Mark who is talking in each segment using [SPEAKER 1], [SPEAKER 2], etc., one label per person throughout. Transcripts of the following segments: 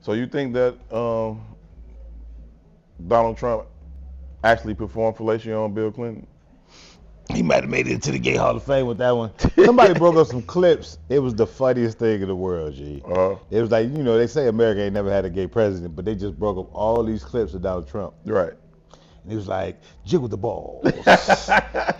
[SPEAKER 1] So you think that Donald Trump actually performed fellatio on Bill Clinton?
[SPEAKER 2] He might have made it into the Gay Hall of Fame with that one. Somebody broke up some clips. It was the funniest thing in the world, G. It was like, they say America ain't never had a gay president, but they just broke up all these clips of Donald Trump.
[SPEAKER 1] Right.
[SPEAKER 2] And he was like, jiggle the balls.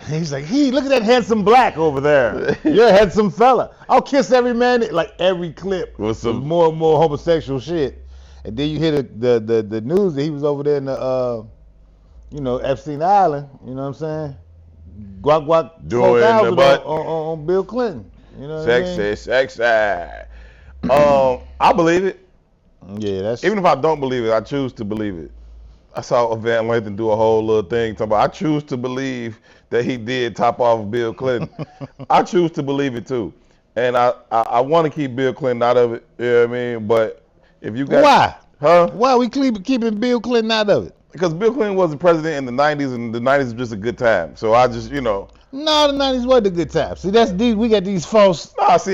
[SPEAKER 2] He's like, look at that handsome black over there. You're a handsome fella. I'll kiss every man. Like every clip was more and more homosexual shit. And then you hear the news that he was over there in the, Epstein Island. You know what I'm saying? Guac guac
[SPEAKER 1] doing the butt
[SPEAKER 2] on Bill Clinton. You know what
[SPEAKER 1] I mean? Sexy. I believe it.
[SPEAKER 2] Yeah, that's
[SPEAKER 1] even if I don't believe it, I choose to believe it. I saw Van Lathan do a whole little thing talking about I choose to believe that he did top off Bill Clinton. I choose to believe it too. And I want to keep Bill Clinton out of it. You know what I mean? But if you got
[SPEAKER 2] why?
[SPEAKER 1] Huh?
[SPEAKER 2] Why are we keeping Bill Clinton out of it?
[SPEAKER 1] Because Bill Clinton was the president in the 90s, and the 90s was just a good time. So I just,
[SPEAKER 2] No, the 90s wasn't a good time. See, we got these false...
[SPEAKER 1] No, see,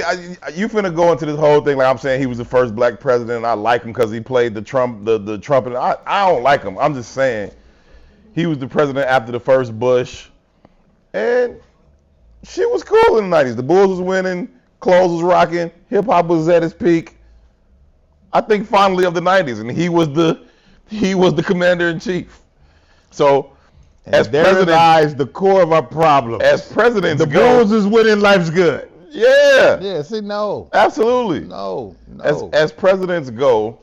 [SPEAKER 1] you finna go into this whole thing like I'm saying he was the first black president, and I like him because he played the trumpet. I don't like him. I'm just saying he was the president after the first Bush, and shit was cool in the 90s. The Bulls was winning, clothes was rocking, hip-hop was at its peak. I think fondly of the 90s, and he was the commander-in-chief. So, as president,
[SPEAKER 2] lies the core of our problem.
[SPEAKER 1] As presidents
[SPEAKER 2] the Bulls is winning, life's good.
[SPEAKER 1] Yeah.
[SPEAKER 2] Yeah, see, no.
[SPEAKER 1] Absolutely.
[SPEAKER 2] No.
[SPEAKER 1] As presidents go,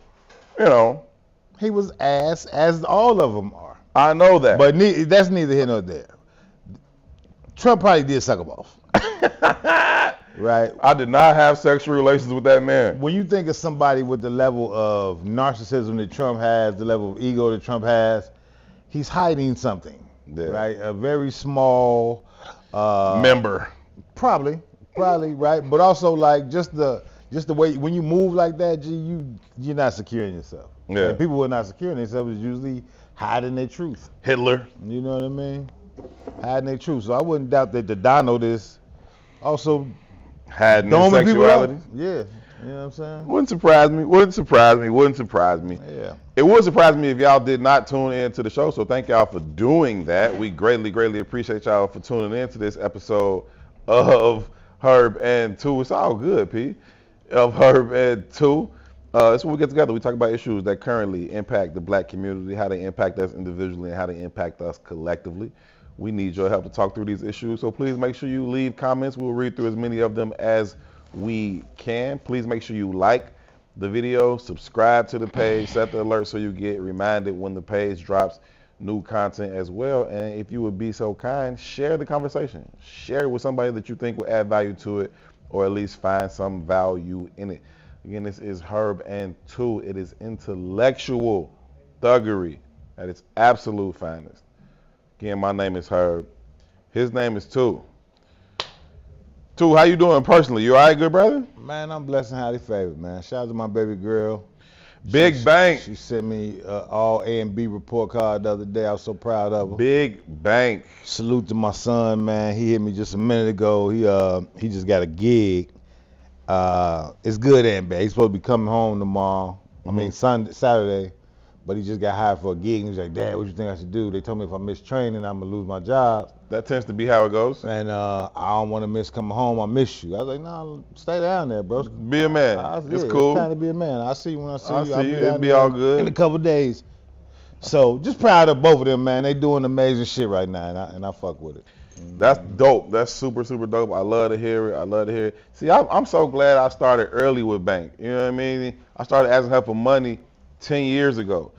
[SPEAKER 2] he was ass, as all of them are.
[SPEAKER 1] I know that.
[SPEAKER 2] But that's neither here nor there. Trump probably did suck him off. Right?
[SPEAKER 1] I did not have sexual relations with that man.
[SPEAKER 2] When you think of somebody with the level of narcissism that Trump has, the level of ego that Trump has, he's hiding something, right? A very small
[SPEAKER 1] member.
[SPEAKER 2] Probably, right? But also like just the way when you move like that, you're not securing yourself.
[SPEAKER 1] Yeah.
[SPEAKER 2] And people who are not securing themselves is usually hiding their truth.
[SPEAKER 1] Hitler.
[SPEAKER 2] You know what I mean? Hiding their truth. So I wouldn't doubt that the Donald is also
[SPEAKER 1] hiding his sexuality.
[SPEAKER 2] Yeah. You know what I'm saying?
[SPEAKER 1] Wouldn't surprise me.
[SPEAKER 2] Yeah.
[SPEAKER 1] It would surprise me if y'all did not tune in to the show. So thank y'all for doing that. We greatly appreciate y'all for tuning in to this episode of Herb and Two. It's all good, P. Of Herb and Two. That's when we get together. We talk about issues that currently impact the black community, how they impact us individually, and how they impact us collectively. We need your help to talk through these issues. So please make sure you leave comments. We'll read through as many of them as we can. Please make sure you like the video, subscribe to the page, set the alert so you get reminded when the page drops new content as well. And if you would be so kind, share the conversation. Share it with somebody that you think will add value to it, or at least find some value in it. Again, this is Herb and Two. It is intellectual thuggery at its absolute finest. Again, my name is Herb. His name is Two. Two, how you doing personally? You all right, good brother?
[SPEAKER 2] Man, I'm blessed and highly favored, man. Shout out to my baby girl.
[SPEAKER 1] Big Bank.
[SPEAKER 2] She sent me all A and B report card the other day. I was so proud of her.
[SPEAKER 1] Big Bank.
[SPEAKER 2] Salute to my son, man. He hit me just a minute ago. He just got a gig. It's good and bad. He's supposed to be coming home tomorrow. Saturday. But he just got hired for a gig, and he's like, Dad, what you think I should do? They told me if I miss training, I'm going to lose my job.
[SPEAKER 1] That tends to be how it goes.
[SPEAKER 2] And I don't want to miss coming home. I miss you. I was like, no, stay down there, bro.
[SPEAKER 1] Be a man. It's cool.
[SPEAKER 2] It's time to be a man. I'll see you when I see you.
[SPEAKER 1] I'll see you. It'll be all good.
[SPEAKER 2] In a couple of days. So just proud of both of them, man. They doing amazing shit right now, and I fuck with it.
[SPEAKER 1] That's dope. That's super dope. I love to hear it. See, I'm so glad I started early with Bank. You know what I mean? I started asking her for money 10 years ago.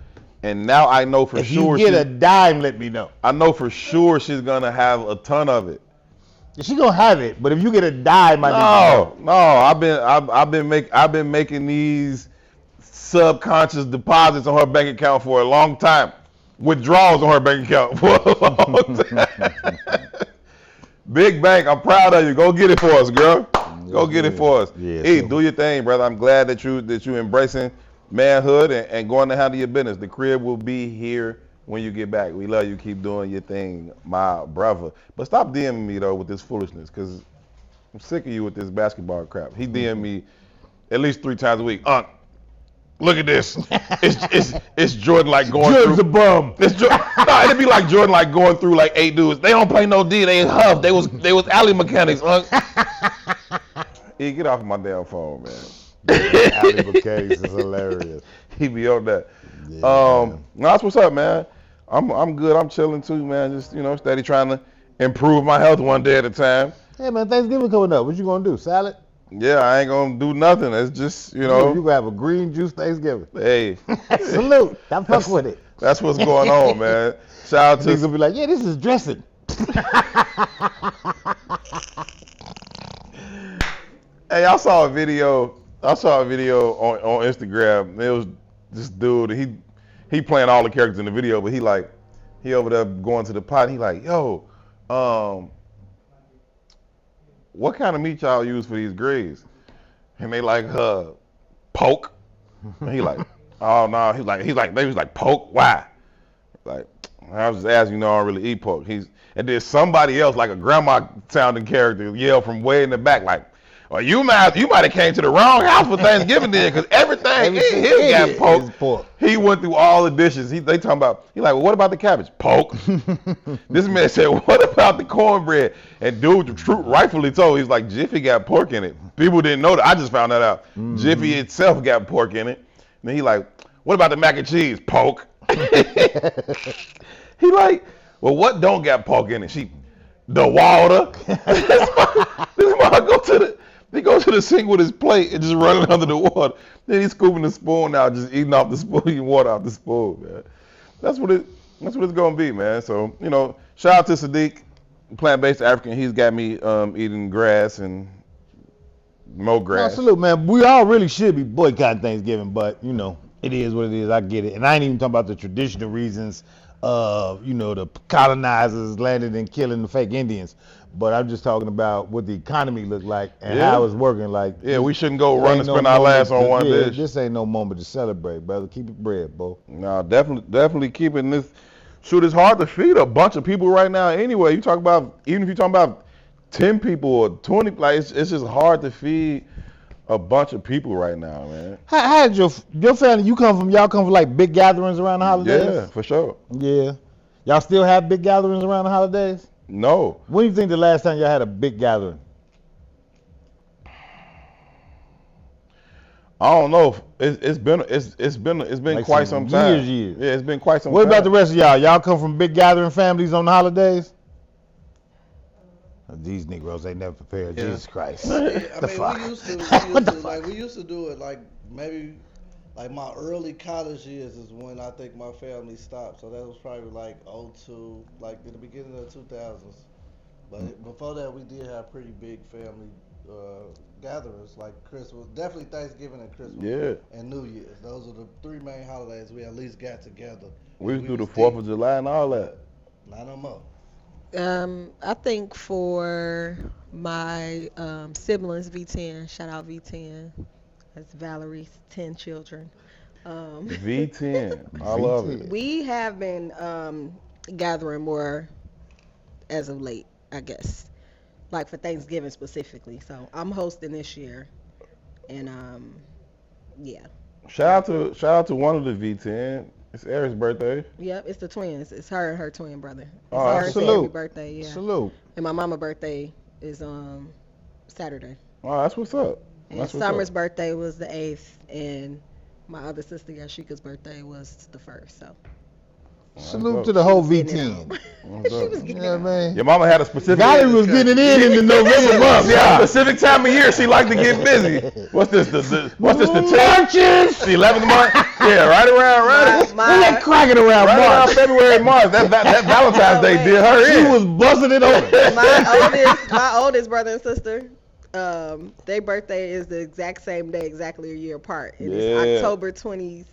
[SPEAKER 1] And now I know for sure.
[SPEAKER 2] If you get a dime, let me know.
[SPEAKER 1] I know for sure she's going to have a ton of it.
[SPEAKER 2] She's going to have it, but if you get a dime,
[SPEAKER 1] I've been making these subconscious deposits on her bank account for a long time. Withdrawals on her bank account for a long time. Big Bank, I'm proud of you. Go get it for us, girl. Go get it for us.
[SPEAKER 2] Yeah,
[SPEAKER 1] hey, do your thing, brother. I'm glad that you embracing manhood and going to handle your business. The crib will be here when you get back. We love you. Keep doing your thing, my brother. But stop DMing me, though, with this foolishness, because I'm sick of you with this basketball crap. He DM me at least 3 times a week. look at this. It's Jordan like going
[SPEAKER 2] Jordan's
[SPEAKER 1] through.
[SPEAKER 2] a bum.
[SPEAKER 1] No, it'd be like Jordan like going through like 8 dudes. They don't play no D. They huff. They was alley mechanics. He get off my damn phone, man.
[SPEAKER 2] Alley mechanics is hilarious.
[SPEAKER 1] He be on that.
[SPEAKER 2] Yeah,
[SPEAKER 1] No, that's what's up, man. I'm good. I'm chilling too, man. Just steady trying to improve my health one day at a time.
[SPEAKER 2] Hey man, Thanksgiving coming up. What you gonna do? Salad?
[SPEAKER 1] Yeah, I ain't gonna do nothing. It's just
[SPEAKER 2] You gonna have a green juice Thanksgiving.
[SPEAKER 1] Hey,
[SPEAKER 2] Salute. I fuck with it.
[SPEAKER 1] that's what's going on, man. Shout out to.
[SPEAKER 2] Niggas will be like, yeah, this is dressing.
[SPEAKER 1] Hey, I saw a video on Instagram. It was this dude. He playing all the characters in the video, but he over there going to the pot. He like, yo, what kind of meat y'all use for these grills? And they like, pork. And he like, oh no. They was like pork. Why? Like, I was just asking. I don't really eat pork. And then somebody else, like a grandma sounding character, yelled from way in the back, like, well, you might have came to the wrong house for Thanksgiving then, because everything in here got pork. He went through all the dishes. They talking about, he like, well, what about the cabbage? Pork. This man said, what about the cornbread? And dude, rightfully told, he's like, Jiffy got pork in it. People didn't know that. I just found that out. Mm-hmm. Jiffy itself got pork in it. And then he like, what about the mac and cheese? Pork. He like, well, what don't got pork in it? The water. This man he goes to the sink with his plate and just running under the water. Then he's scooping the spoon out, just eating off the spoon, eating water off the spoon, man. That's what it's gonna be, man. So, shout out to Sadiq, plant-based African. He's got me eating grass and more grass.
[SPEAKER 2] No, salute, man. We all really should be boycotting Thanksgiving, but it is what it is. I get it. And I ain't even talking about the traditional reasons of, the colonizers landing and killing the fake Indians. But I'm just talking about what the economy looked like and how it's working. Like,
[SPEAKER 1] we shouldn't go run and spend our last on one dish.
[SPEAKER 2] This ain't no moment to celebrate, brother. Keep it bread, bro.
[SPEAKER 1] No, definitely keeping this. Shoot, it's hard to feed a bunch of people right now. Anyway, even if you're talking about 10 people or 20, like it's just hard to feed a bunch of people right now, man.
[SPEAKER 2] How did your family? Y'all come from like big gatherings around the holidays?
[SPEAKER 1] Yeah, for sure.
[SPEAKER 2] Yeah, y'all still have big gatherings around the holidays?
[SPEAKER 1] No.
[SPEAKER 2] When do you think the last time y'all had a big gathering?
[SPEAKER 1] I don't know. It's been like quite some time.
[SPEAKER 2] Years.
[SPEAKER 1] Yeah, it's been quite some time.
[SPEAKER 2] What about the rest of y'all? Y'all come from big gathering families on the holidays? These Negroes ain't never prepared. Yeah. Jesus Christ.
[SPEAKER 3] We used to do it like maybe like my early college years is when I think my family stopped. So that was probably like 2002, like in the beginning of the 2000s. But before that, we did have pretty big family gatherings like Christmas, definitely Thanksgiving and Christmas, and New Year's. Those are the 3 main holidays we at least got together.
[SPEAKER 1] We used to do the 4th of July and all that.
[SPEAKER 3] Not no more.
[SPEAKER 4] I think for my siblings, V10, shout out V10. That's Valerie's 10 children.
[SPEAKER 1] V10, I love it.
[SPEAKER 4] We have been gathering more as of late, I guess, like for Thanksgiving specifically. So I'm hosting this year, and yeah.
[SPEAKER 1] Shout out to one of the V10. It's Eric's birthday.
[SPEAKER 4] Yep, it's the twins. It's her and her twin brother. It's
[SPEAKER 1] her
[SPEAKER 4] and
[SPEAKER 2] salute.
[SPEAKER 4] Birthday, yeah.
[SPEAKER 2] Salute.
[SPEAKER 4] And my mama's birthday is Saturday.
[SPEAKER 1] Oh, that's what's up.
[SPEAKER 4] And Summer's birthday was the 8th, and my other sister Yashika's birthday was the 1st. So.
[SPEAKER 2] Salute to the whole V10.
[SPEAKER 4] She was getting it.
[SPEAKER 2] Man.
[SPEAKER 1] Your mama had a specific.
[SPEAKER 2] Valerie was getting it in the November month.
[SPEAKER 1] Yeah, a specific time of year she liked to get busy. What's this? What's this? The 10th? The 11th month? Yeah, right around.
[SPEAKER 2] That cracking around
[SPEAKER 1] right
[SPEAKER 2] March.
[SPEAKER 1] Around February, March. That Valentine's Day did her in.
[SPEAKER 2] She was busting it open.
[SPEAKER 4] My oldest brother and sister. Their birthday is the exact same day, exactly a year apart. It's October 22nd.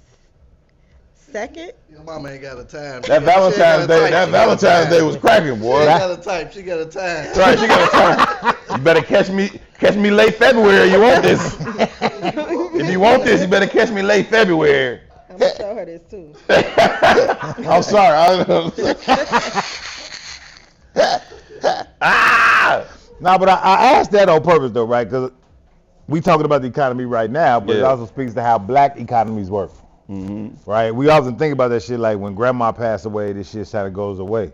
[SPEAKER 3] Your mama ain't got a time.
[SPEAKER 1] That Valentine's Day was cracking, boy.
[SPEAKER 3] She got a time. She got a time.
[SPEAKER 1] That's right, she got a time. You better catch me late February. You want this? If you want this, you better catch me late February.
[SPEAKER 4] I'm gonna show her this too.
[SPEAKER 1] I'm sorry.
[SPEAKER 2] Nah, but I asked that on purpose though, right? Because we talking about the economy right now, but it also speaks to how black economies work. Right? We often think about that shit like when grandma passed away, this shit kind of goes away.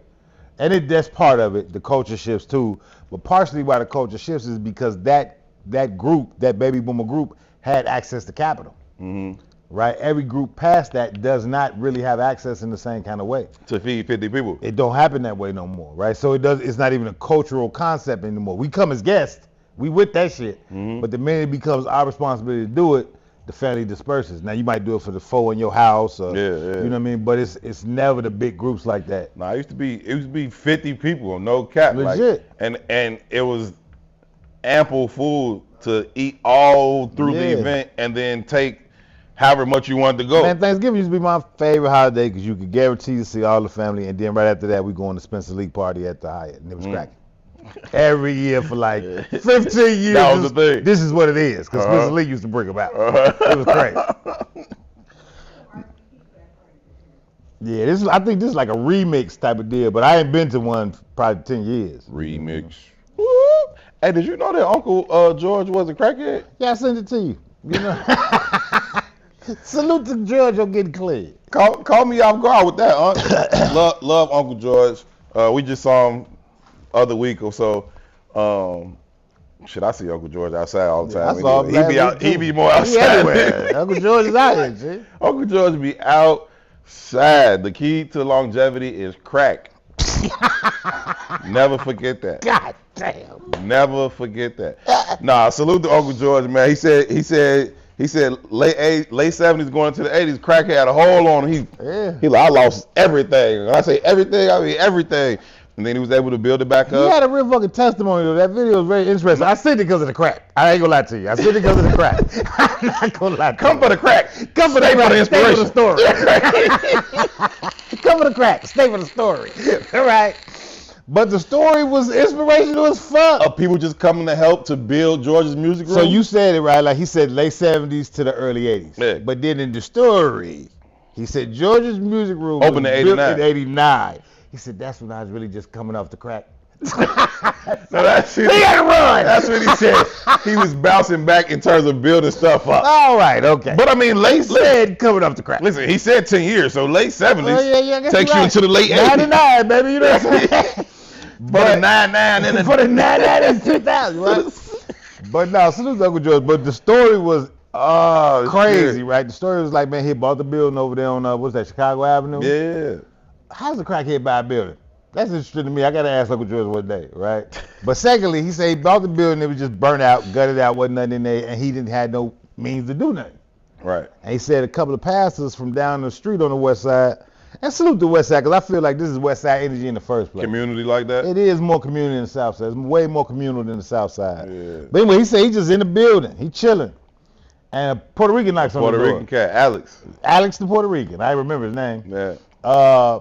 [SPEAKER 2] And that's part of it. The culture shifts too. But partially why the culture shifts is because that group, that baby boomer group, had access to capital. Right? Every group past that does not really have access in the same kind of way.
[SPEAKER 1] To feed 50 people.
[SPEAKER 2] It don't happen that way no more, right? So it's not even a cultural concept anymore. We come as guests, we with that shit. But the minute it becomes our responsibility to do it, the family disperses. Now you might do it for the four in your house, or, you know what I mean? But it's never the big groups like that.
[SPEAKER 1] No, it used to be 50 people, no cap.
[SPEAKER 2] Legit.
[SPEAKER 1] Like, and it was ample food to eat all through the event, and then take however much you wanted to go.
[SPEAKER 2] Man, Thanksgiving used to be my favorite holiday because you could guarantee to see all the family, and then right after that we go on the Spencer League party at the Hyatt, and it was cracking. Every year for like 15 years.
[SPEAKER 1] That was the thing.
[SPEAKER 2] This is what it is, because Spencer League used to bring them out. It was crazy. Yeah, I think this is like a remix type of deal, but I ain't been to one for probably 10 years.
[SPEAKER 1] Remix. Hey, did you know that Uncle George was a crackhead?
[SPEAKER 2] Yeah, I sent it to you. You know. Salute to George on getting cleared.
[SPEAKER 1] Call me off guard with that, love Uncle George. We just saw him other week or so. I see Uncle George outside all the time.
[SPEAKER 2] I saw him
[SPEAKER 1] he be more outside.
[SPEAKER 2] Everywhere. Uncle George is out here, G.
[SPEAKER 1] Uncle George be outside. The key to longevity is crack. Never forget that.
[SPEAKER 2] God damn.
[SPEAKER 1] Never forget that. Nah, salute to Uncle George, man. He said late 70s going into the 80s, crack had a hold on him. He like, I lost everything. When I say everything, I mean everything. And then he was able to build it back up.
[SPEAKER 2] He had a real fucking testimony though. That video was very interesting. I seen it because of the crack. I ain't gonna lie to you. I seen it because of the crack. I'm not gonna lie to you.
[SPEAKER 1] Come for the crack.
[SPEAKER 2] Come for the inspiration. Stay for the story. Come for the crack. Stay for the story. All right. But the story was inspirational as fuck.
[SPEAKER 1] Of people just coming to help to build George's music room.
[SPEAKER 2] So you said it right, like he said late 70s to the early 80s.
[SPEAKER 1] Yeah.
[SPEAKER 2] But then in the story, he said George's music room
[SPEAKER 1] opened in
[SPEAKER 2] built in 89. He said that's when I was really just coming off the crack.
[SPEAKER 1] No, that's it.
[SPEAKER 2] He had to run.
[SPEAKER 1] That's what he said. He was bouncing back in terms of building stuff up.
[SPEAKER 2] All right, okay.
[SPEAKER 1] But I mean,
[SPEAKER 2] said coming off the crack.
[SPEAKER 1] Listen, he said 10 years, so late 70s takes you
[SPEAKER 2] right.
[SPEAKER 1] into the late 80s.
[SPEAKER 2] 99, baby, you know what I'm saying?
[SPEAKER 1] But the 99 and
[SPEAKER 2] for the 99 and 2000, right? But no, salute to Uncle George. But the story was crazy, right? The story was like, man, he bought the building over there on what's that, Chicago Avenue?
[SPEAKER 1] Yeah.
[SPEAKER 2] How's a crackhead buy a building? That's interesting to me. I gotta ask Uncle George one day, right? But secondly, he said he bought the building, it was just burnt out, gutted out, wasn't nothing in there, and he didn't have no means to do nothing.
[SPEAKER 1] Right.
[SPEAKER 2] And he said a couple of pastors from down the street on the west side, and salute the west side, because I feel like this is west side energy in the first place.
[SPEAKER 1] Community like that?
[SPEAKER 2] It is more community than the south side. It's way more communal than the south side.
[SPEAKER 1] Yeah.
[SPEAKER 2] But anyway, he said he's just in the building. He chilling. And a Puerto Rican knocks on the door.
[SPEAKER 1] Puerto Rican cat, Alex.
[SPEAKER 2] Alex the Puerto Rican. I remember his name.
[SPEAKER 1] Yeah.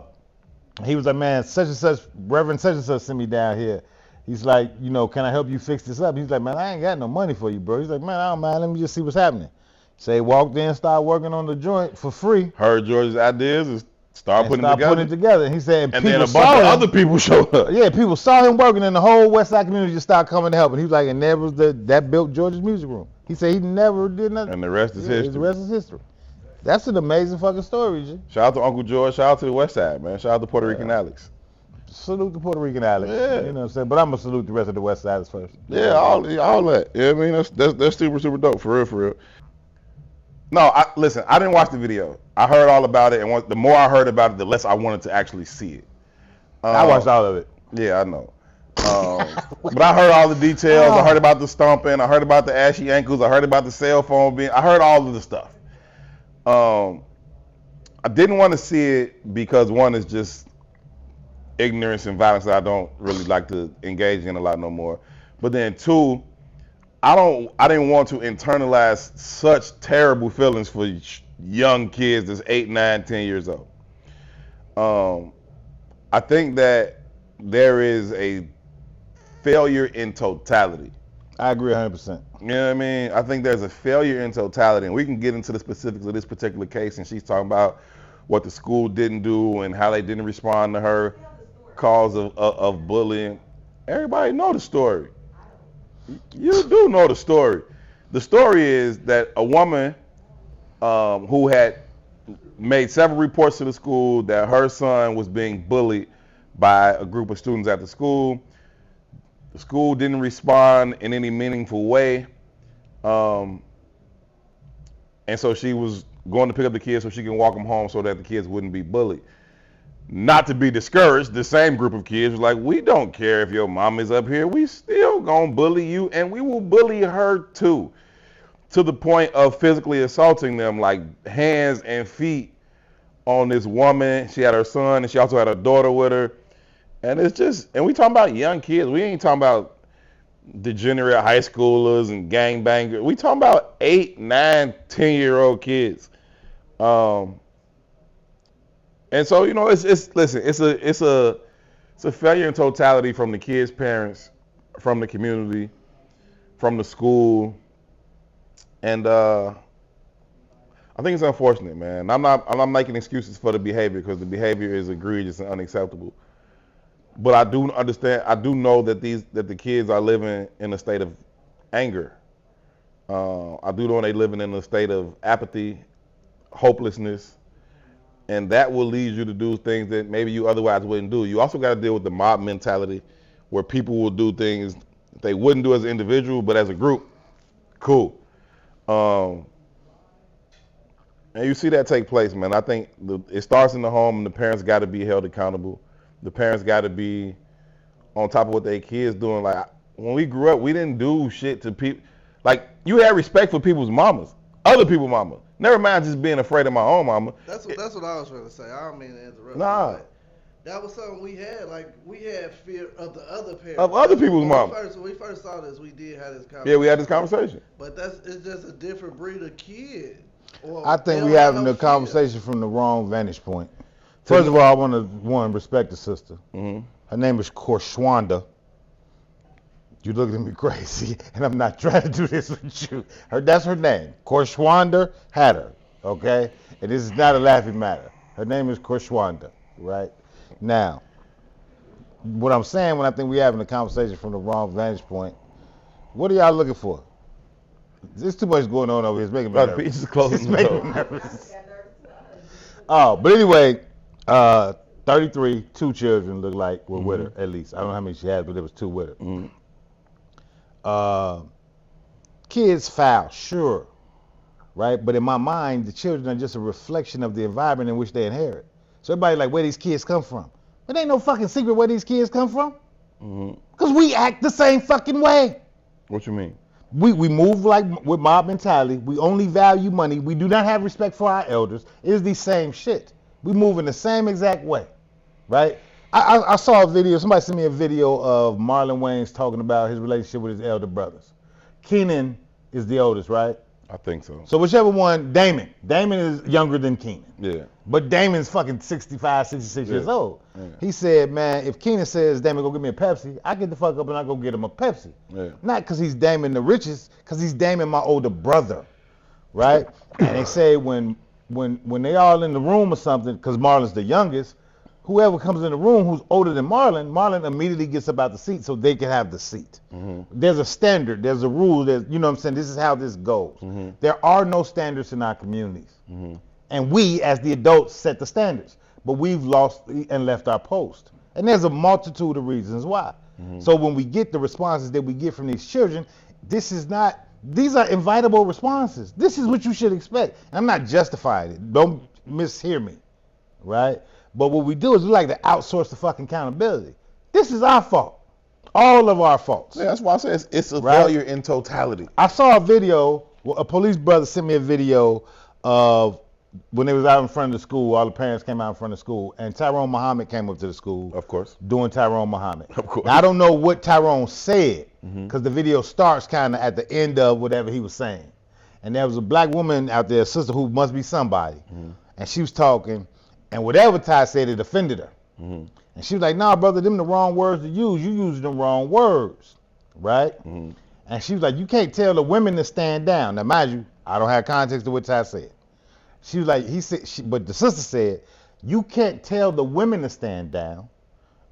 [SPEAKER 2] He was like, man, such and such, Reverend such and such sent me down here. He's like, you know, can I help you fix this up? He's like, man, I ain't got no money for you, bro. He's like, man, I don't mind. Let me just see what's happening. So he walked in, started working on the joint for free.
[SPEAKER 1] Heard George's ideas and started putting it
[SPEAKER 2] together. And he said,
[SPEAKER 1] and then a bunch of other people showed up.
[SPEAKER 2] Yeah, people saw him working, and the whole West Side community just started coming to help. And he was like, and that was that built George's music room. He said he never did nothing.
[SPEAKER 1] And the rest is history.
[SPEAKER 2] The rest is history. That's an amazing fucking story, G.
[SPEAKER 1] Shout out to Uncle George. Shout out to the West Side, man. Shout out to Puerto Rican Alex.
[SPEAKER 2] Salute to Puerto Rican Alex.
[SPEAKER 1] Yeah.
[SPEAKER 2] You know what I'm saying? But I'm going to salute the rest of the West Siders first.
[SPEAKER 1] Yeah, all that. Yeah, I mean, that's super, super dope. For real. No, listen, I didn't watch the video. I heard all about it, and the more I heard about it, the less I wanted to actually see it.
[SPEAKER 2] I watched all of it.
[SPEAKER 1] Yeah, I know. But I heard all the details. I heard about the stomping. I heard about the ashy ankles. I heard about the cell phone being. I heard all of the stuff. I didn't want to see it because one is just ignorance and violence that I don't really like to engage in a lot no more. But then two, I didn't want to internalize such terrible feelings for young kids that's 8, 9, 10 years old. I think that there is a failure in totality.
[SPEAKER 2] I agree 100%.
[SPEAKER 1] You know what I mean? I think there's a failure in totality, and we can get into the specifics of this particular case, and she's talking about what the school didn't do and how they didn't respond to her cause of bullying. Everybody know the story. You do know the story. The story is that a woman who had made several reports to the school that her son was being bullied by a group of students at the school. The school didn't respond in any meaningful way. And so she was going to pick up the kids so she can walk them home so that the kids wouldn't be bullied. Not to be discouraged, the same group of kids was like, we don't care if your mom is up here. We still gonna bully you, and we will bully her too. To the point of physically assaulting them, like hands and feet on this woman. She had her son, and she also had her daughter with her. And it's just, and we talking about young kids. We ain't talking about degenerate high schoolers and gangbangers. We talking about 8, 9, 10-year-old kids. And so, you know, it's a failure in totality from the kids' parents, from the community, from the school, and I think it's unfortunate, man. I'm not making excuses for the behavior because the behavior is egregious and unacceptable. But I do understand. I do know that the kids are living in a state of anger. I do know they're living in a state of apathy, hopelessness. And that will lead you to do things that maybe you otherwise wouldn't do. You also got to deal with the mob mentality where people will do things they wouldn't do as an individual, but as a group, cool. And you see that take place, man. I think it starts in the home, and the parents got to be held accountable. The parents got to be on top of what their kids doing. Like, when we grew up, we didn't do shit to people. Like, you had respect for people's mamas, other people's mamas. Never mind just being afraid of my own mama.
[SPEAKER 3] That's what I was trying to say. I don't mean to interrupt.
[SPEAKER 1] Nah.
[SPEAKER 3] That was something we had. Like, we had fear of the other parents.
[SPEAKER 1] Of other people's mama.
[SPEAKER 3] When we first saw this, we did have this conversation.
[SPEAKER 1] Yeah, we had this conversation.
[SPEAKER 3] But it's just a different breed of kid.
[SPEAKER 2] I think we're having the conversation from the wrong vantage point. First of all, I want to respect the sister.
[SPEAKER 1] Mm-hmm.
[SPEAKER 2] Her name is Korshwanda. You looking at me crazy, and I'm not trying to do this with you. That's her name, Korshwanda Hatter, okay? And this is not a laughing matter. Her name is Korshwanda, right? Now, what I'm saying when I think we're having a conversation from the wrong vantage point, what are y'all looking for? There's too much going on over here. It's making me nervous. It's making me nervous. Oh, but anyway, 33, 2 children look like were with her, at least. I don't know how many she had, but there was 2 with her.
[SPEAKER 1] Mm-hmm.
[SPEAKER 2] Kids foul, sure, right? But in my mind, the children are just a reflection of the environment in which they inherit. So everybody like, where these kids come from? It ain't no fucking secret where these kids come from. Because we act the same fucking way.
[SPEAKER 1] What you mean?
[SPEAKER 2] We move like with mob mentality. We only value money. We do not have respect for our elders. It is the same shit. We move in the same exact way, right? I saw a video, somebody sent me a video of Marlon Wayans talking about his relationship with his elder brothers. Keenan is the oldest, right?
[SPEAKER 1] I think so.
[SPEAKER 2] So whichever one, Damon is younger than Keenan.
[SPEAKER 1] Yeah.
[SPEAKER 2] But Damon's fucking 65, 66 years old.
[SPEAKER 1] Yeah.
[SPEAKER 2] He said, man, if Keenan says, Damon, go get me a Pepsi, I get the fuck up and I go get him a Pepsi.
[SPEAKER 1] Yeah.
[SPEAKER 2] Not because he's Damon the richest, because he's Damon my older brother, right? And they say when they all in the room or something, because Marlon's the youngest, whoever comes in the room who's older than Marlon immediately gets up out the seat so they can have the seat. Mm-hmm. There's a standard, there's a rule, you know what I'm saying? This is how this goes. Mm-hmm. There are no standards in our communities. Mm-hmm. And we, as the adults, set the standards. But we've lost and left our post. And there's a multitude of reasons why. Mm-hmm. So when we get the responses that we get from these children, these are invitable responses. This is what you should expect. And I'm not justifying it. Don't mishear me, right? But what we do is we like to outsource the fucking accountability. This is our fault. All of our faults.
[SPEAKER 1] Yeah, that's why I say it's a failure in totality.
[SPEAKER 2] I saw a video, a police brother sent me a video of when they was out in front of the school, all the parents came out in front of the school, and Tyrone Muhammad came up to the school.
[SPEAKER 1] Of course.
[SPEAKER 2] Doing Tyrone Muhammad.
[SPEAKER 1] Of course.
[SPEAKER 2] Now, I don't know what Tyrone said, because the video starts kind of at the end of whatever he was saying. And there was a black woman out there, a sister who must be somebody, and she was talking, and whatever Ty said, it offended her. And she was like, nah, brother, them the wrong words to use. You used the wrong words, right? And she was like, you can't tell the women to stand down. Now, mind you, I don't have context to what Ty said. She was like, but the sister said, you can't tell the women to stand down,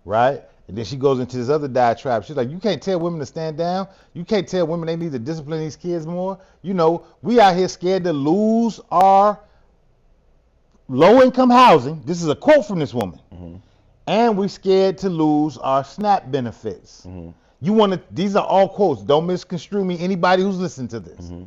[SPEAKER 2] right? And then she goes into this other diatribe. She's like, you can't tell women to stand down. You can't tell women they need to discipline these kids more. You know, we out here scared to lose our low-income housing. This is a quote from this woman. Mm-hmm. And we scared to lose our SNAP benefits. Mm-hmm. You want to? These are all quotes. Don't misconstrue me. Anybody who's listening to this. Mm-hmm.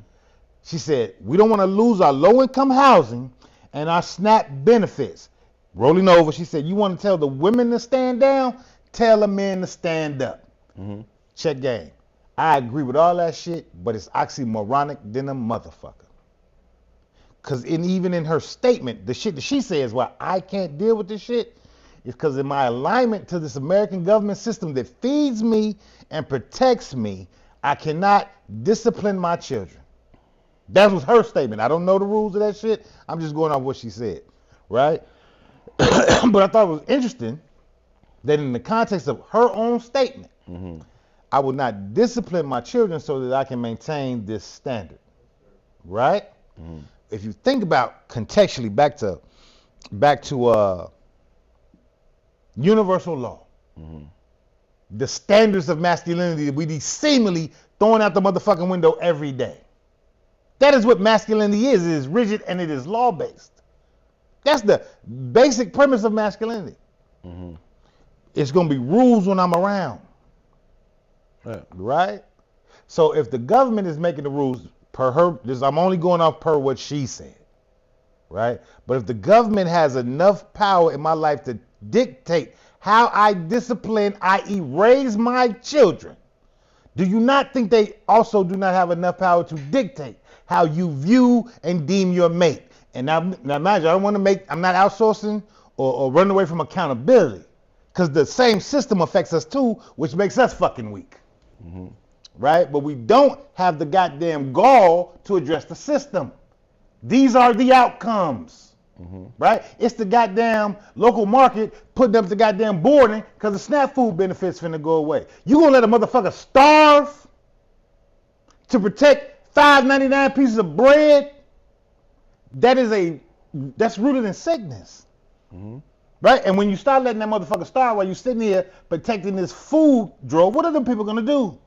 [SPEAKER 2] She said, we don't want to lose our low-income housing and our SNAP benefits. Rolling over, she said, you want to tell the women to stand down? Tell the men to stand up. Mm-hmm. Check game. I agree with all that shit, but it's oxymoronic than a motherfucker. Because even in her statement, the shit that she says, why I can't deal with this shit, is because in my alignment to this American government system that feeds me and protects me, I cannot discipline my children. That was her statement. I don't know the rules of that shit. I'm just going off what she said, right? But I thought it was interesting that in the context of her own statement, mm-hmm. I would not discipline my children so that I can maintain this standard, right? Mm-hmm. If you think about contextually back to universal law, mm-hmm. the standards of masculinity that we be seemingly throwing out the motherfucking window every day. That is what masculinity is. It is rigid and it is law-based. That's the basic premise of masculinity. Mm-hmm. It's going to be rules when I'm around. Right? So if the government is making the rules per her, I'm only going off per what she said. Right? But if the government has enough power in my life to dictate how I discipline, i.e. raise my children, do you not think they also do not have enough power to dictate how you view and deem your mate? And now imagine, I'm not outsourcing or running away from accountability, because the same system affects us too, which makes us fucking weak. Mm-hmm. Right? But we don't have the goddamn gall to address the system. These are the outcomes. Mm-hmm. Right? It's the goddamn local market putting up the goddamn boarding because the SNAP food benefits finna go away. You gonna let a motherfucker starve to protect $5.99 pieces of bread? That's rooted in sickness. Mm-hmm. Right? And when you start letting that motherfucker starve while you're sitting here protecting this food drove, what are them people gonna do?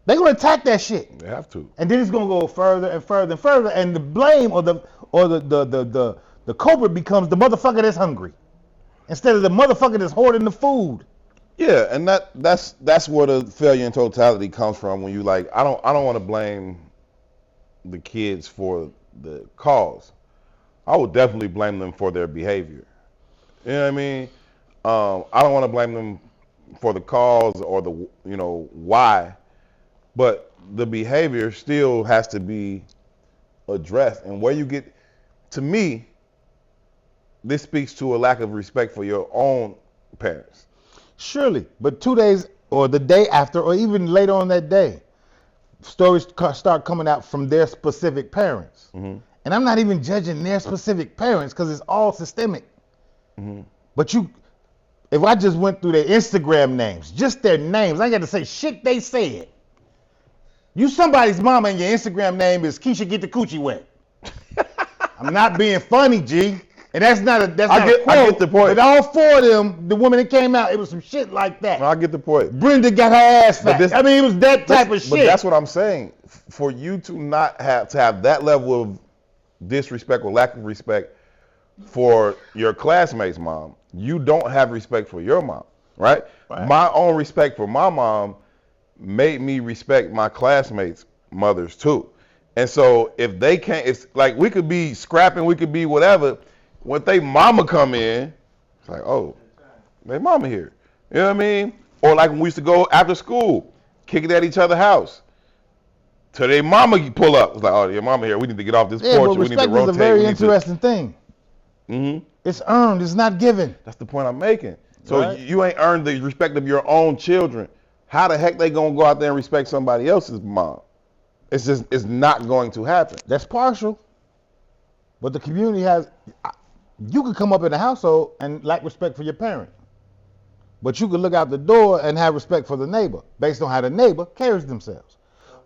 [SPEAKER 2] They're gonna attack that shit.
[SPEAKER 1] They have to.
[SPEAKER 2] And then it's gonna go further and further and further, and the blame or the culprit becomes the motherfucker that's hungry instead of the motherfucker that's hoarding the food.
[SPEAKER 1] Yeah, and that's where the failure in totality comes from. When you like, I don't want to blame the kids for the cause. I would definitely blame them for their behavior. You know what I mean? I don't want to blame them for the cause or the why, but the behavior still has to be addressed. And where you get, to me, this speaks to a lack of respect for your own parents.
[SPEAKER 2] Surely, but 2 days or the day after or even later on that day, stories start coming out from their specific parents. Mm-hmm. And I'm not even judging their specific parents because it's all systemic. Mm-hmm. But if I just went through their Instagram names, just their names, I got to say shit they said. You somebody's mama and your Instagram name is Keisha Get the Coochie Wet. I'm not being funny, G. And that's not a quote. I get the point. But all four of them, the women that came out, it was some shit like that.
[SPEAKER 1] I get the point.
[SPEAKER 2] Brenda got her ass fat. It was that type of shit.
[SPEAKER 1] But that's what I'm saying. For you to not have that level of disrespect or lack of respect for your classmates' mom, you don't have respect for your mom, right? My own respect for my mom made me respect my classmates' mothers too. And so if they can't, it's like we could be scrapping, we could be whatever. When they mama come in, it's like, oh, they mama here. You know what I mean? Or like when we used to go after school, kick it at each other's house. Till they mama pull up. It's like, oh, your mama here. We need to get off this porch.
[SPEAKER 2] But
[SPEAKER 1] we need to rotate.
[SPEAKER 2] Respect is a very interesting thing.
[SPEAKER 1] Mm-hmm.
[SPEAKER 2] It's earned. It's not given.
[SPEAKER 1] That's the point I'm making. So you ain't earned the respect of your own children. How the heck they gonna go out there and respect somebody else's mom? It's not going to happen.
[SPEAKER 2] That's partial. But the community has. You could come up in a household and lack respect for your parent. But you could look out the door and have respect for the neighbor based on how the neighbor carries themselves.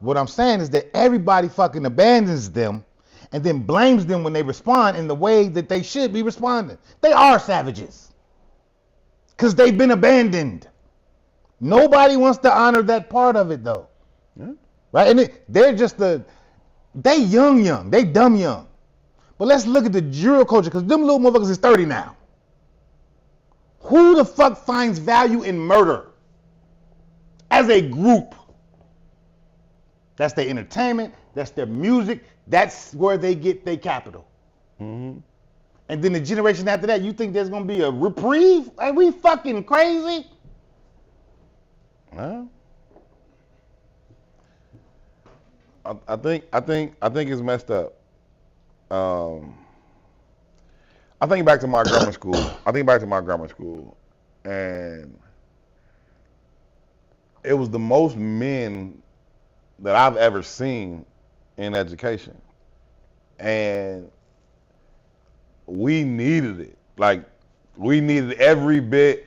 [SPEAKER 2] What I'm saying is that everybody fucking abandons them and then blames them when they respond in the way that they should be responding. They are savages. Because they've been abandoned. Nobody wants to honor that part of it, though.
[SPEAKER 1] Yeah.
[SPEAKER 2] Right? And they're just they young. They dumb young. But let's look at the Juro culture, because them little motherfuckers is 30 now. Who the fuck finds value in murder? As a group. That's their entertainment. That's their music. That's where they get their capital.
[SPEAKER 1] Mm-hmm.
[SPEAKER 2] And then the generation after that, you think there's gonna be a reprieve? Are we fucking crazy?
[SPEAKER 1] Well, I think it's messed up. I think back to my grammar school. And it was the most men that I've ever seen in education. And we needed it. Like, we needed every bit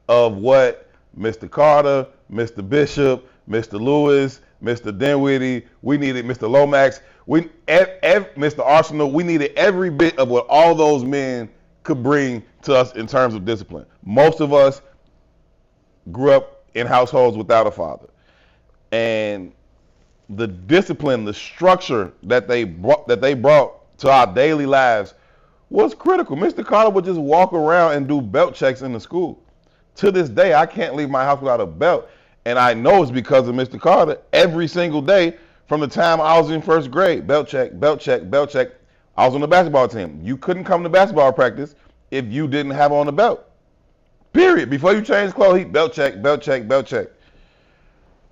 [SPEAKER 1] of what Mr. Carter, Mr. Bishop, Mr. Lewis, Mr. Dinwiddie, we needed Mr. Lomax, Mr. Arsenal, we needed every bit of what all those men could bring to us in terms of discipline. Most of us grew up in households without a father. And the discipline, the structure that they brought to our daily lives was critical. Mr. Carter would just walk around and do belt checks in the school. To this day, I can't leave my house without a belt. And I know it's because of Mr. Carter. Every single day from the time I was in first grade, belt check, belt check, belt check. I was on the basketball team. You couldn't come to basketball practice if you didn't have on a belt. Period. Before you change clothes, belt check, belt check, belt check.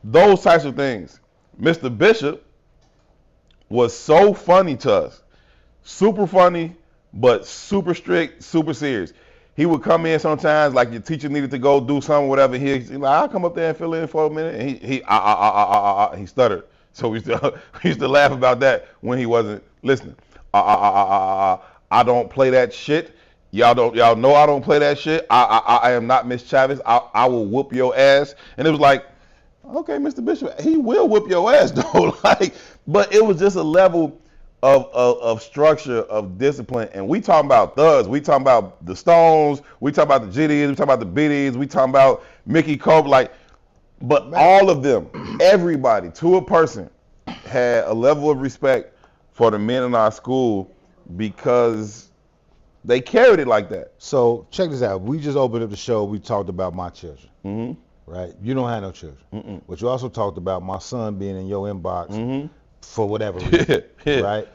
[SPEAKER 1] Those types of things. Mr. Bishop was so funny to us. Super funny, but super strict, super serious. He would come in sometimes, like your teacher needed to go do something, whatever. He'd like, I'll come up there and fill in for a minute. And he stuttered. So we used to laugh about that when he wasn't listening. I don't play that shit. Y'all know I don't play that shit. I am not Miss Chavez. I will whoop your ass. And it was like, okay, Mr. Bishop, he will whip your ass though. But it was just a level of structure, of discipline. And we talking about thugs. We talking about the Stones. We talking about the GDs. We talking about the BDs. We talking about Mickey Cope. But all of them, everybody, to a person, had a level of respect for the men in our school because they carried it like that.
[SPEAKER 2] So check this out. We just opened up the show. We talked about my children.
[SPEAKER 1] Mm-hmm.
[SPEAKER 2] Right? You don't have no children.
[SPEAKER 1] Mm-mm.
[SPEAKER 2] But you also talked about my son being in your inbox
[SPEAKER 1] Mm-hmm.
[SPEAKER 2] for whatever reason.
[SPEAKER 1] Yeah.
[SPEAKER 2] Right?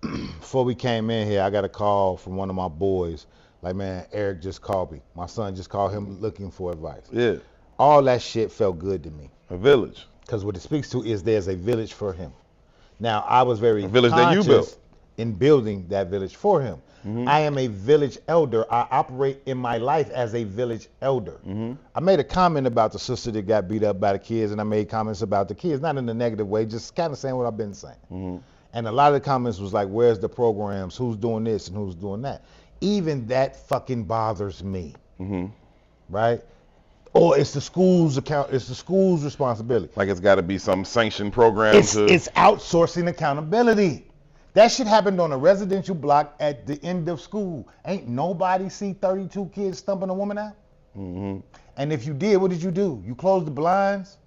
[SPEAKER 2] Before we came in here, I got a call from one of my boys. Like, man, Eric just called me. My son just called him looking for advice.
[SPEAKER 1] Yeah.
[SPEAKER 2] All that shit felt good to me.
[SPEAKER 1] A village.
[SPEAKER 2] Because what it speaks to is there's a village for him. Now, I was very
[SPEAKER 1] A village that you
[SPEAKER 2] conscious
[SPEAKER 1] built.
[SPEAKER 2] in building that village for him.
[SPEAKER 1] Mm-hmm.
[SPEAKER 2] I am a village elder. I operate in my life as a village elder.
[SPEAKER 1] Mm-hmm.
[SPEAKER 2] I made a comment about the sister that got beat up by the kids, and I made comments about the kids, not in a negative way, just kind of saying what I've been saying.
[SPEAKER 1] Mm-hmm.
[SPEAKER 2] And a lot of the comments was like, where's the programs? Who's doing this and who's doing that? Even that fucking bothers me.
[SPEAKER 1] Mm-hmm.
[SPEAKER 2] Right? Or it's the school's account. It's the school's responsibility.
[SPEAKER 1] Like it's got to be some sanctioned program.
[SPEAKER 2] It's outsourcing accountability. That shit happened on a residential block at the end of school. Ain't nobody see 32 kids stumping a woman out?
[SPEAKER 1] Mm-hmm.
[SPEAKER 2] And if you did, what did you do? You closed the blinds?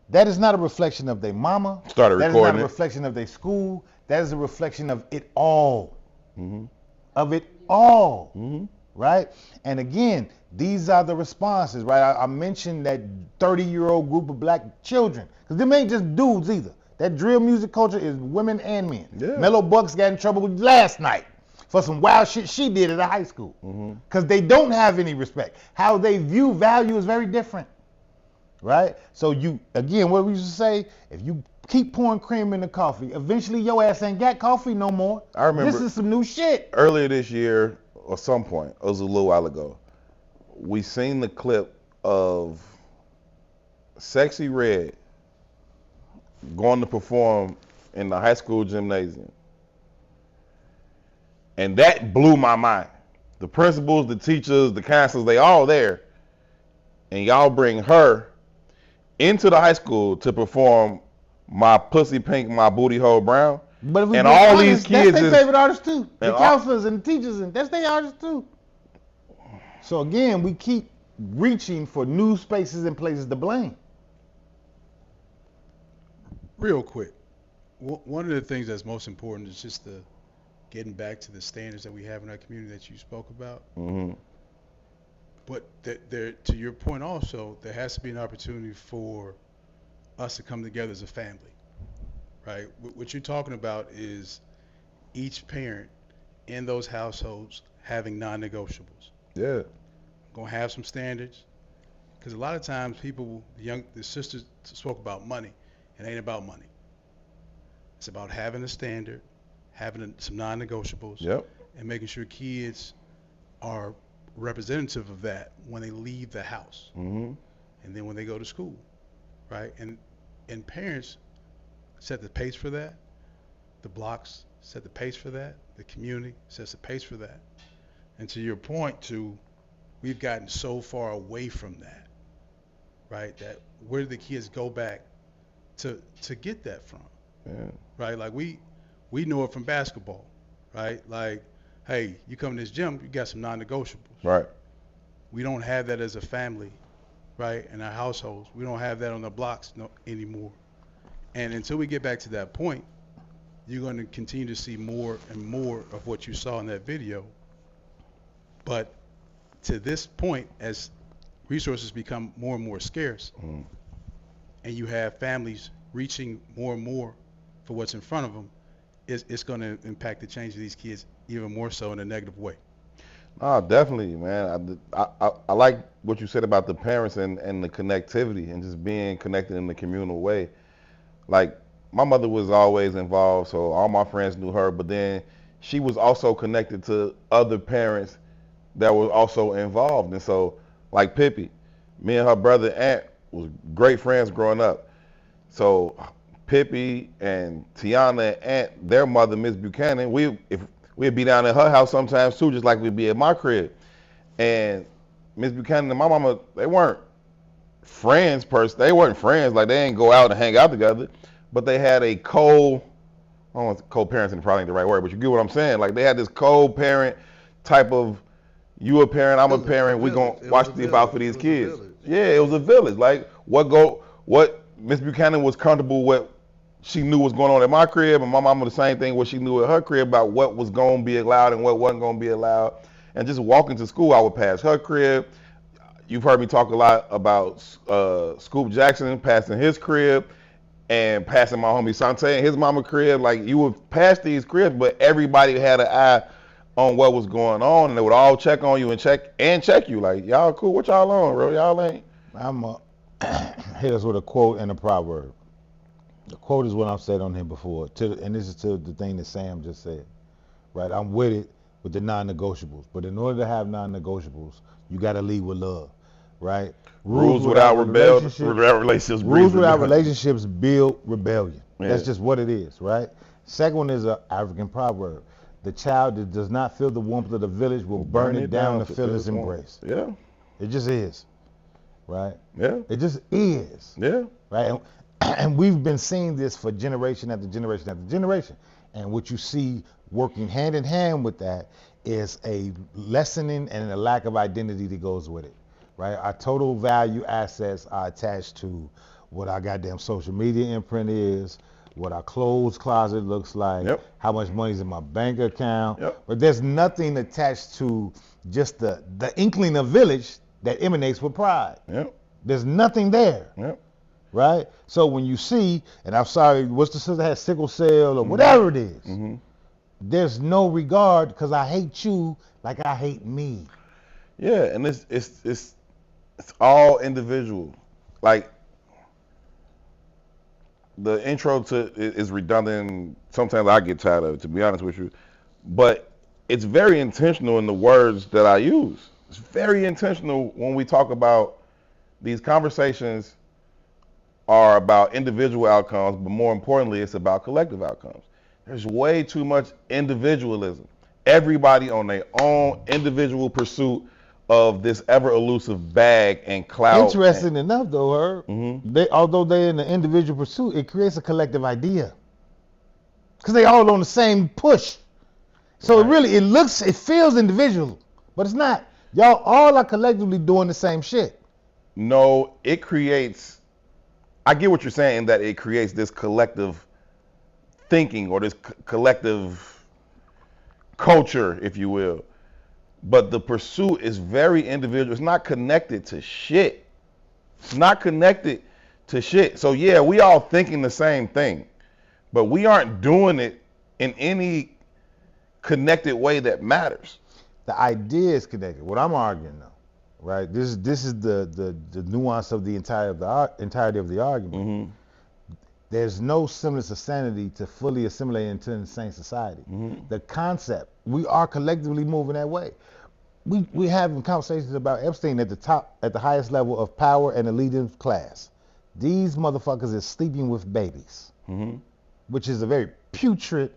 [SPEAKER 2] That is not a reflection of their mama.
[SPEAKER 1] Started
[SPEAKER 2] that
[SPEAKER 1] recording
[SPEAKER 2] is not a reflection of their school. That is a reflection of it all.
[SPEAKER 1] Mm-hmm.
[SPEAKER 2] Of it all.
[SPEAKER 1] Mm-hmm.
[SPEAKER 2] Right? And again, these are the responses, right? I mentioned that 30-year-old group of black children. Because them ain't just dudes either. That drill music culture is women and men.
[SPEAKER 1] Yeah.
[SPEAKER 2] Mellow Bucks got in trouble last night for some wild shit she did at a high school. Because they don't have any respect. How they view value is very different. Right? So again, what we used to say, if you keep pouring cream in the coffee, eventually your ass ain't got coffee no more.
[SPEAKER 1] I remember
[SPEAKER 2] this is some new shit.
[SPEAKER 1] Earlier this year, or some point, it was a little while ago, we seen the clip of Sexy Red going to perform in the high school gymnasium. And that blew my mind. The principals, the teachers, the counselors, they all there. And y'all bring her into the high school to perform My Pussy Pink, My Booty Hole Brown.
[SPEAKER 2] But if we
[SPEAKER 1] and
[SPEAKER 2] be
[SPEAKER 1] all
[SPEAKER 2] honest,
[SPEAKER 1] these kids
[SPEAKER 2] that's their favorite artists too. The
[SPEAKER 1] and
[SPEAKER 2] counselors and the teachers, and that's their artists too. So again, we keep reaching for new spaces and places to blame.
[SPEAKER 5] Real quick, one of the things that's most important is just the getting back to the standards that we have in our community that you spoke about.
[SPEAKER 1] Mm-hmm.
[SPEAKER 5] But there, to your point also, there has to be an opportunity for us to come together as a family, right? What you're talking about is each parent in those households having non-negotiables.
[SPEAKER 1] Yeah.
[SPEAKER 5] Gonna have some standards, because a lot of times the sisters spoke about money. It ain't about money. It's about having a standard, having some non-negotiables,
[SPEAKER 1] Yep.
[SPEAKER 5] and making sure kids are representative of that when they leave the house,
[SPEAKER 1] Mm-hmm.
[SPEAKER 5] and then when they go to school, right? And parents set the pace for that. The blocks set the pace for that. The community sets the pace for that. And to your point, we've gotten so far away from that, right? That where do the kids go back to get that from?
[SPEAKER 1] Yeah.
[SPEAKER 5] Right? Like we know it from basketball, right? Like, hey, you come to this gym, you got some non-negotiables.
[SPEAKER 1] Right.
[SPEAKER 5] We don't have that as a family, right? In our households, we don't have that on the blocks anymore. And until we get back to that point, you're going to continue to see more and more of what you saw in that video. But to this point, as resources become more and more scarce, and you have families reaching more and more for what's in front of them, it's going to impact the change of these kids even more so in a negative way.
[SPEAKER 1] Oh, definitely, man. I like what you said about the parents and the connectivity and just being connected in the communal way. Like, my mother was always involved, so all my friends knew her, but then she was also connected to other parents that were also involved. And so, like Pippi, me and her brother Aunt was great friends growing up. So Pippi and Tiana and Aunt, their mother, Miss Buchanan, we'd be down at her house sometimes too, just like we'd be at my crib. And Miss Buchanan and my mama, they weren't friends they weren't friends, like they didn't go out and hang out together, but they had a I don't want to co-parenting probably ain't the right word, but you get what I'm saying. Like they had this co-parent type of, you a parent, I'm a parent, we gonna watch the about for these kids. Yeah, it was a village. Like what Miss Buchanan was comfortable with, she knew what's going on at my crib, and my mama the same thing, what she knew at her crib about what was gonna be allowed and what wasn't gonna be allowed. And just walking to school, I would pass her crib. You've heard me talk a lot about Scoop Jackson passing his crib and passing my homie Sante and his mama crib. Like, you would pass these cribs, but everybody had an eye on what was going on, and they would all check on you and check you. Like, y'all cool? What y'all on, bro? Y'all ain't.
[SPEAKER 2] I'm hit us with a quote and a proverb. The quote is what I've said on here before, and this is to the thing that Sam just said. Right? I'm with it with the non-negotiables, but in order to have non-negotiables, you got to lead with love. Right?
[SPEAKER 1] Rules without relationships
[SPEAKER 2] Rules without relationships build rebellion.
[SPEAKER 1] Yeah.
[SPEAKER 2] That's just what it is, right? Second one is an African proverb. The child that does not feel the warmth of the village will burn it down to feel its embrace.
[SPEAKER 1] Yeah.
[SPEAKER 2] It just is. Right?
[SPEAKER 1] Yeah.
[SPEAKER 2] It just is.
[SPEAKER 1] Yeah.
[SPEAKER 2] Right? And we've been seeing this for generation after generation after generation. And what you see working hand in hand with that is a lessening and a lack of identity that goes with it. Right? Our total value assets are attached to what our goddamn social media imprint is, what our clothes closet looks like,
[SPEAKER 1] Yep.
[SPEAKER 2] how much money's in my bank account.
[SPEAKER 1] Yep.
[SPEAKER 2] But there's nothing attached to just the inkling of village that emanates with pride.
[SPEAKER 1] Yep.
[SPEAKER 2] There's nothing there.
[SPEAKER 1] Yep.
[SPEAKER 2] Right? So when you see, and I'm sorry, what's the sister that has sickle cell or whatever it is,
[SPEAKER 1] Mm-hmm.
[SPEAKER 2] there's no regard because I hate you like I hate me.
[SPEAKER 1] Yeah, and it's all individual. Like, the intro to is redundant. Sometimes I get tired of it, to be honest with you. But it's very intentional in the words that I use. It's very intentional when we talk about these conversations are about individual outcomes, but more importantly, it's about collective outcomes. There's way too much individualism. Everybody on their own individual pursuit of this ever elusive bag and cloud.
[SPEAKER 2] Interesting enough, though, Herb,
[SPEAKER 1] Mm-hmm.
[SPEAKER 2] although they're in the individual pursuit, it creates a collective idea because they all on the same push. So it feels individual, but it's not. Y'all all are collectively doing the same shit.
[SPEAKER 1] No, it creates. I get what you're saying, that it creates this collective thinking or this collective culture, if you will. But the pursuit is very individual. It's not connected to shit. It's not connected to shit. So yeah, we all thinking the same thing, but we aren't doing it in any connected way that matters.
[SPEAKER 2] The idea is connected. What I'm arguing though, right? This is the nuance of the entirety of the argument.
[SPEAKER 1] Mm-hmm.
[SPEAKER 2] There's no semblance of sanity to fully assimilate into the same society.
[SPEAKER 1] Mm-hmm.
[SPEAKER 2] The concept, we are collectively moving that way. We having conversations about Epstein at the top, at the highest level of power and elite class. These motherfuckers is sleeping with babies,
[SPEAKER 1] Mm-hmm.
[SPEAKER 2] which is a very putrid,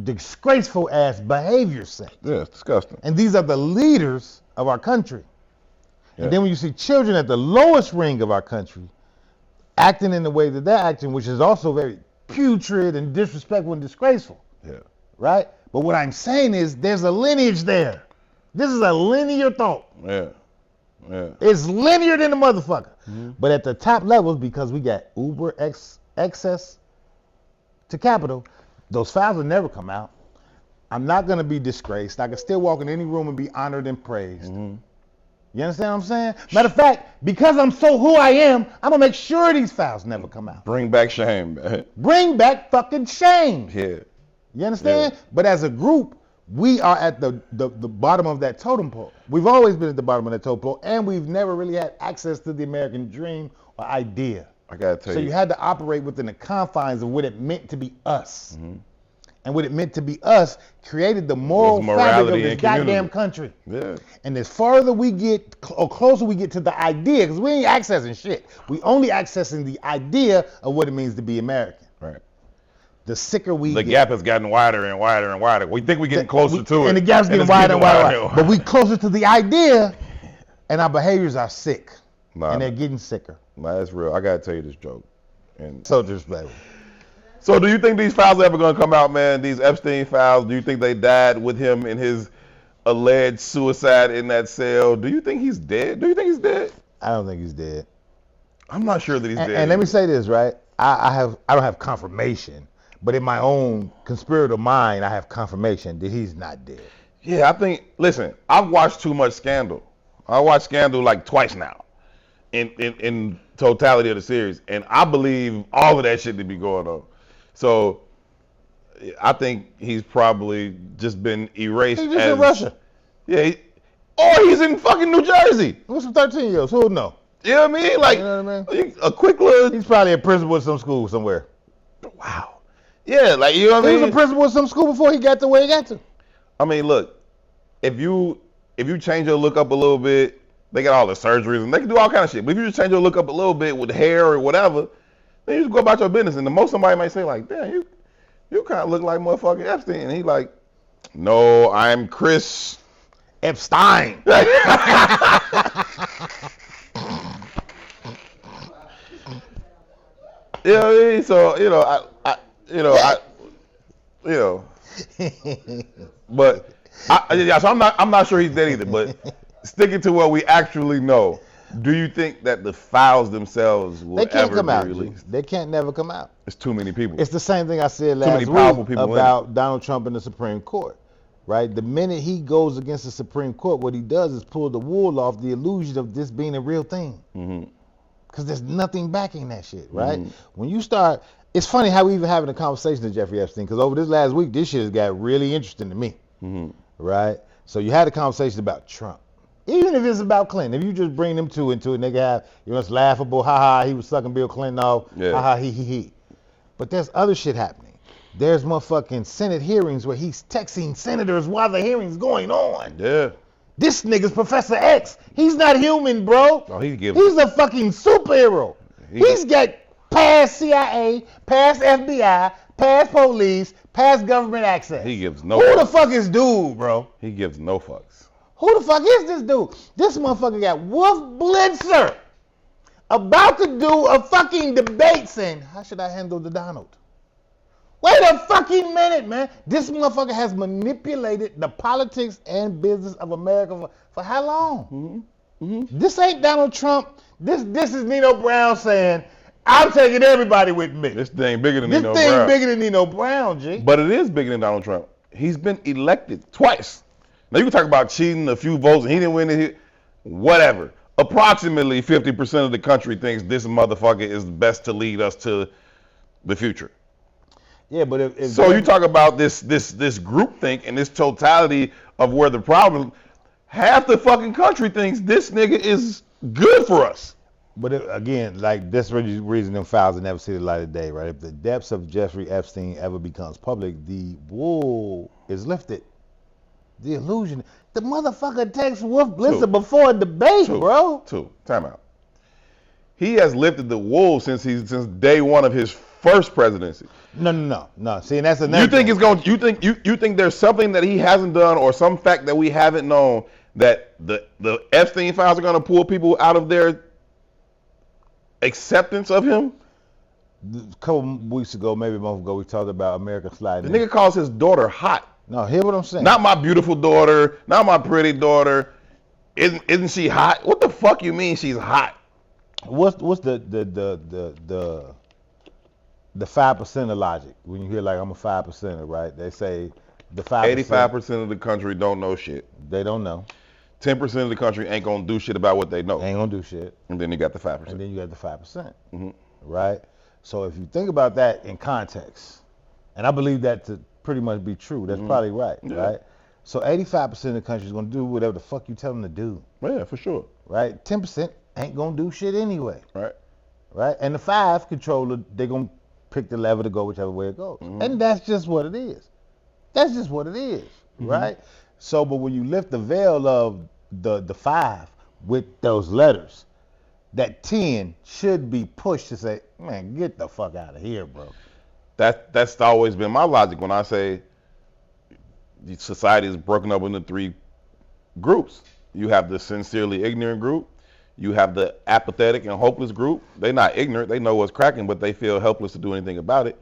[SPEAKER 2] disgraceful ass behavior set.
[SPEAKER 1] Yeah, it's disgusting.
[SPEAKER 2] And these are the leaders of our country.
[SPEAKER 1] Yeah.
[SPEAKER 2] And then when you see children at the lowest ring of our country acting in the way that they're acting, which is also very putrid and disrespectful and disgraceful,
[SPEAKER 1] Yeah.
[SPEAKER 2] right? But what I'm saying is there's a lineage there. This is a linear thought.
[SPEAKER 1] Yeah. Yeah.
[SPEAKER 2] It's linear than the motherfucker.
[SPEAKER 1] Mm-hmm.
[SPEAKER 2] But at the top levels, because we got uber access to capital, those files will never come out. I'm not going to be disgraced. I can still walk in any room and be honored and praised.
[SPEAKER 1] Mm-hmm.
[SPEAKER 2] You understand what I'm saying? Matter of fact, because I'm so who I am, I'm going to make sure these files never come out.
[SPEAKER 1] Bring back shame, man.
[SPEAKER 2] Bring back fucking shame.
[SPEAKER 1] Yeah.
[SPEAKER 2] You understand?
[SPEAKER 1] Yeah.
[SPEAKER 2] But as a group, we are at the bottom of that totem pole. We've always been at the bottom of that totem pole, and we've never really had access to the American dream or idea.
[SPEAKER 1] I gotta tell
[SPEAKER 2] So
[SPEAKER 1] you.
[SPEAKER 2] you had to operate within the confines of what it meant to be us.
[SPEAKER 1] Mm-hmm.
[SPEAKER 2] And what it meant to be us created the moral
[SPEAKER 1] Was
[SPEAKER 2] fabric of
[SPEAKER 1] morality
[SPEAKER 2] this
[SPEAKER 1] and
[SPEAKER 2] goddamn
[SPEAKER 1] community.
[SPEAKER 2] country.
[SPEAKER 1] Yeah.
[SPEAKER 2] And as farther we get, or closer we get to the idea, because we ain't accessing shit. We only accessing the idea of what it means to be American.
[SPEAKER 1] Right.
[SPEAKER 2] The sicker we
[SPEAKER 1] The
[SPEAKER 2] get.
[SPEAKER 1] gap has gotten wider and wider and wider. We think we're getting closer to it.
[SPEAKER 2] And the gap's getting
[SPEAKER 1] it's
[SPEAKER 2] wider and wider.
[SPEAKER 1] and
[SPEAKER 2] But we closer to the idea, and our behaviors are sick.
[SPEAKER 1] Nah,
[SPEAKER 2] And they're getting sicker.
[SPEAKER 1] nah, that's real. I gotta tell you this joke. And
[SPEAKER 2] So disrespectful.
[SPEAKER 1] so, do you think these files are ever gonna come out, man? These Epstein files. Do you think they died with him in his alleged suicide in that cell? Do you think he's dead? Do you think he's dead?
[SPEAKER 2] I don't think he's dead.
[SPEAKER 1] I'm not sure that he's dead.
[SPEAKER 2] And let me say this, right? I don't have confirmation, but in my own conspiratorial mind, I have confirmation that he's not dead.
[SPEAKER 1] Yeah, I think. Listen, I've watched too much Scandal. I watched Scandal like twice now, in totality of the series, and I believe all of that shit to be going on. So, I think he's probably just been erased.
[SPEAKER 2] He's just in Russia.
[SPEAKER 1] Yeah, or he's in fucking New Jersey.
[SPEAKER 2] With some 13-year-olds, who would know?
[SPEAKER 1] You know what I mean? Like,
[SPEAKER 2] You know what I mean?
[SPEAKER 1] a quick little.
[SPEAKER 2] He's probably a principal at some school somewhere.
[SPEAKER 1] Wow. Yeah, like, you know what I
[SPEAKER 2] He
[SPEAKER 1] mean?
[SPEAKER 2] was a principal at some school before he got to where he got to.
[SPEAKER 1] I mean, look, if you change your look up a little bit, they got all the surgeries and they can do all kind of shit. But if you just change your look up a little bit with hair or whatever, then you just go about your business. And the most somebody might say, like, damn, you kind of look like motherfucking Epstein. And he like, no, I'm Chris
[SPEAKER 2] Epstein.
[SPEAKER 1] You know what I mean? So, but so I'm not sure he's dead either. But sticking to what we actually know, do you think that the files themselves will
[SPEAKER 2] They can't
[SPEAKER 1] ever
[SPEAKER 2] come
[SPEAKER 1] be
[SPEAKER 2] out.
[SPEAKER 1] released?
[SPEAKER 2] They can't never come out.
[SPEAKER 1] It's too many people.
[SPEAKER 2] It's the same thing I said
[SPEAKER 1] many
[SPEAKER 2] last
[SPEAKER 1] powerful
[SPEAKER 2] week
[SPEAKER 1] people in it.
[SPEAKER 2] about Donald Trump and the Supreme Court, right? The minute he goes against the Supreme Court, what he does is pull the wool off the illusion of this being a real thing.
[SPEAKER 1] Mm-hmm.
[SPEAKER 2] Because there's nothing backing that shit, right?
[SPEAKER 1] Mhm.
[SPEAKER 2] When you start, it's funny how we even having a conversation with Jeffrey Epstein, because over this last week, this shit has got really interesting to me,
[SPEAKER 1] Mm-hmm.
[SPEAKER 2] right? So you had a conversation about Trump. Even if it's about Clinton, if you just bring them two into it, and they can have, it's laughable, ha, he was sucking Bill Clinton off,
[SPEAKER 1] Yeah.
[SPEAKER 2] ha, he. But there's other shit happening. There's motherfucking Senate hearings where he's texting senators while the hearing's going on.
[SPEAKER 1] Yeah.
[SPEAKER 2] This nigga's Professor X. He's not human, bro.
[SPEAKER 1] Oh, he gives.
[SPEAKER 2] He's a fucking superhero. He's got past CIA, past FBI, past police, past government access.
[SPEAKER 1] He gives no.
[SPEAKER 2] Who the
[SPEAKER 1] fucks.
[SPEAKER 2] fuck is dude, bro?
[SPEAKER 1] He gives no fucks.
[SPEAKER 2] Who the fuck is this dude? This motherfucker got Wolf Blitzer about to do a fucking debate saying, how should I handle the Donald? Wait a fucking minute, man. This motherfucker has manipulated the politics and business of America for how long? This ain't Donald Trump. This is Nino Brown saying, I'm taking everybody with me.
[SPEAKER 1] This thing bigger than Nino Brown.
[SPEAKER 2] This thing bigger than Nino Brown, G.
[SPEAKER 1] But it is bigger than Donald Trump. He's been elected twice. Now you can talk about cheating a few votes and he didn't win it. Whatever. Approximately 50% of the country thinks this motherfucker is best to lead us to the future.
[SPEAKER 2] Yeah, but if
[SPEAKER 1] so you talk about this group think and this totality of where the problem, half the fucking country thinks this nigga is good for us.
[SPEAKER 2] But again, like this reason them files will never see the light of day, right? If the depths of Jeffrey Epstein ever becomes public, the wool is lifted. The illusion. The motherfucker texts Wolf Blitzer before a debate, bro.
[SPEAKER 1] Time out. He has lifted the wool since day one of his first presidency.
[SPEAKER 2] No. See, and that's another.
[SPEAKER 1] You think it's going? You think there's something that he hasn't done, or some fact that we haven't known that the Epstein files are going to pull people out of their acceptance of him?
[SPEAKER 2] A couple weeks ago, maybe a month ago, we talked about America sliding.
[SPEAKER 1] The nigga calls his daughter hot.
[SPEAKER 2] No, hear what I'm saying.
[SPEAKER 1] Not my beautiful daughter, not my pretty daughter. Isn't she hot? What the fuck you mean she's hot?
[SPEAKER 2] What's the 5% of logic? When you hear like I'm a 5%er, right? They say the 5%.
[SPEAKER 1] 85% of the country don't know shit.
[SPEAKER 2] They don't know.
[SPEAKER 1] 10% of the country ain't gonna do shit about what they know.
[SPEAKER 2] Ain't gonna do shit.
[SPEAKER 1] And then you got the 5%.
[SPEAKER 2] And then you got the 5%. Right? So if you think about that in context, and I believe that to pretty much be true, that's probably right, right? So 85% of the country is gonna do whatever the fuck you tell them to do.
[SPEAKER 1] Yeah, for sure.
[SPEAKER 2] Right? 10% ain't gonna do shit anyway.
[SPEAKER 1] Right.
[SPEAKER 2] Right? And the 5 controller, they're gonna pick the lever to go whichever way it goes. And that's just what it is. That's just what it is, right? So, but when you lift the veil of the 5 with those letters, that 10 should be pushed to say, man, get the fuck out of here, bro.
[SPEAKER 1] That's always been my logic when I say society is broken up into 3 groups. You have the sincerely ignorant group. You have the apathetic and hopeless group. They're not ignorant. They know what's cracking, but they feel helpless to do anything about it.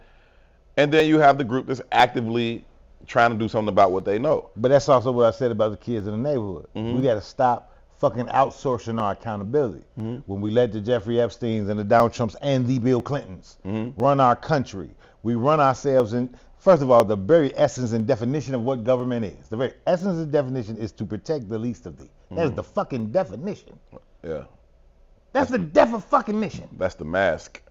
[SPEAKER 1] And then you have the group that's actively trying to do something about what they know.
[SPEAKER 2] But that's also what I said about the kids in the neighborhood. We got to stop fucking outsourcing our accountability. When we let the Jeffrey Epsteins and the Donald Trumps and the Bill Clintons run our country, we run ourselves in. First of all, the very essence and definition of what government is. The very essence and definition is to protect the least of thee. That's the fucking definition.
[SPEAKER 1] Yeah.
[SPEAKER 2] That's the definition.
[SPEAKER 1] That's the mask.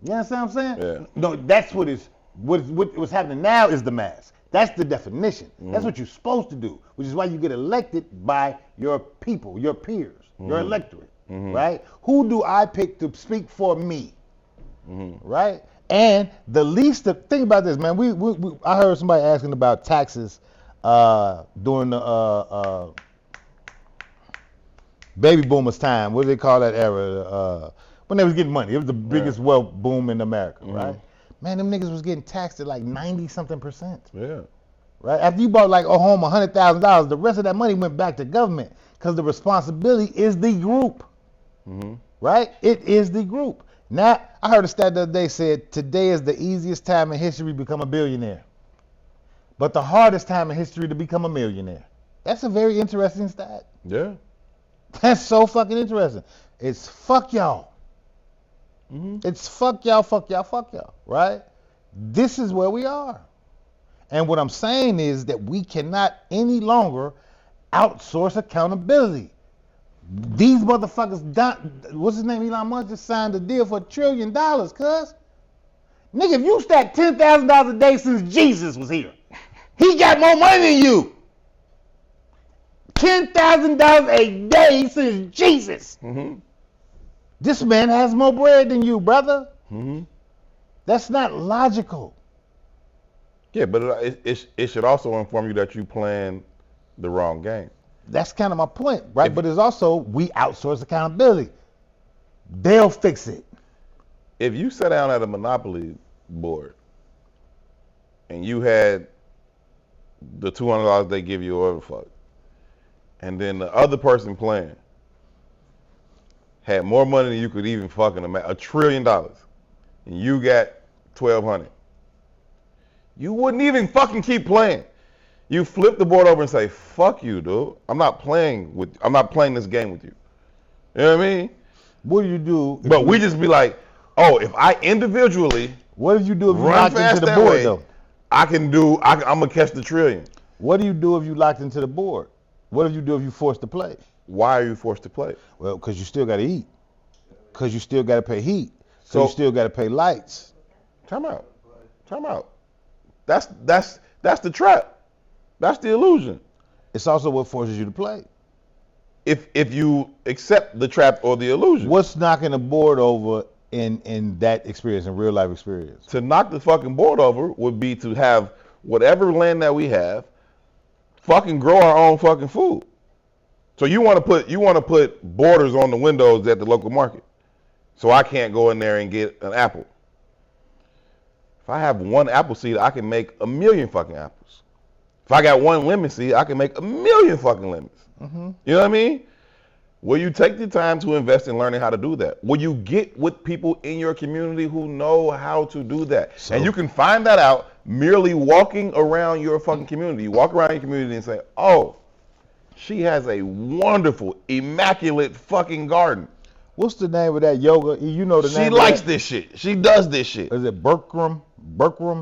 [SPEAKER 2] You understand what I'm saying?
[SPEAKER 1] Yeah.
[SPEAKER 2] No, that's what's happening now is the mask. That's the definition. That's what you're supposed to do, which is why you get elected by your people, your peers, your electorate, right? Who do I pick to speak for me, right? And the least, think about this, man. I heard somebody asking about taxes during the baby boomers time. What do they call that era? When they was getting money. It was the biggest wealth boom in America, right? Man, them niggas was getting taxed at like 90-something%.
[SPEAKER 1] Yeah.
[SPEAKER 2] Right? After you bought like a home $100,000, the rest of that money went back to government because the responsibility is the group. Right? It is the group. Now, I heard a stat the other day said today is the easiest time in history to become a billionaire, but the hardest time in history to become a millionaire. That's a very interesting stat.
[SPEAKER 1] Yeah.
[SPEAKER 2] That's so fucking interesting. It's fuck y'all. It's fuck y'all, right? This is where we are. And what I'm saying is that we cannot any longer outsource accountability. These motherfuckers, what's his name, Elon Musk just signed a deal for $1 trillion, cuz. Nigga, if you stack $10,000 a day since Jesus was here, he got more money than you. $10,000 a day since Jesus. This man has more bread than you, brother. That's not logical.
[SPEAKER 1] Yeah, but it should also inform you that you playing the wrong game.
[SPEAKER 2] That's kind of my point, right? But it's also, we outsource accountability. They'll fix it.
[SPEAKER 1] If you sat down at a Monopoly board and you had the $200 they give you or whatever the fuck, and then the other person playing had more money than you could even fucking imagine, $1 trillion, and you got 1,200. You wouldn't even fucking keep playing. You flip the board over and say, fuck you, dude. I'm not playing this game with you. You know what I mean?
[SPEAKER 2] What do you do?
[SPEAKER 1] But we just be like, oh, if I individually
[SPEAKER 2] what do you do if you
[SPEAKER 1] run
[SPEAKER 2] locked
[SPEAKER 1] fast
[SPEAKER 2] into the
[SPEAKER 1] that
[SPEAKER 2] board
[SPEAKER 1] way,
[SPEAKER 2] though?
[SPEAKER 1] I'm gonna catch the trillion.
[SPEAKER 2] What do you do if you locked into the board? What do you do if you forced to play?
[SPEAKER 1] Why are you forced to play?
[SPEAKER 2] Well, because you still got to eat. Because you still got to pay heat.
[SPEAKER 1] So
[SPEAKER 2] you still got to pay lights.
[SPEAKER 1] Time out. That's the trap. That's the illusion.
[SPEAKER 2] It's also what forces you to play.
[SPEAKER 1] If you accept the trap or the illusion.
[SPEAKER 2] What's knocking the board over in that experience, in real life experience?
[SPEAKER 1] To knock the fucking board over would be to have whatever land that we have, fucking grow our own fucking food. So you want to put borders on the windows at the local market, so I can't go in there and get an apple. If I have one apple seed, I can make 1 million fucking apples. If I got one lemon seed, I can make 1 million fucking lemons.
[SPEAKER 2] Mm-hmm.
[SPEAKER 1] You know what I mean? Will you take the time to invest in learning how to do that? Will you get with people in your community who know how to do that?
[SPEAKER 2] So,
[SPEAKER 1] and you can find that out merely walking around your fucking community. You walk around your community and say, oh, she has a wonderful, immaculate fucking garden.
[SPEAKER 2] What's the name of that yoga? You know the name.
[SPEAKER 1] She likes this shit. She does this shit.
[SPEAKER 2] Is it Bikram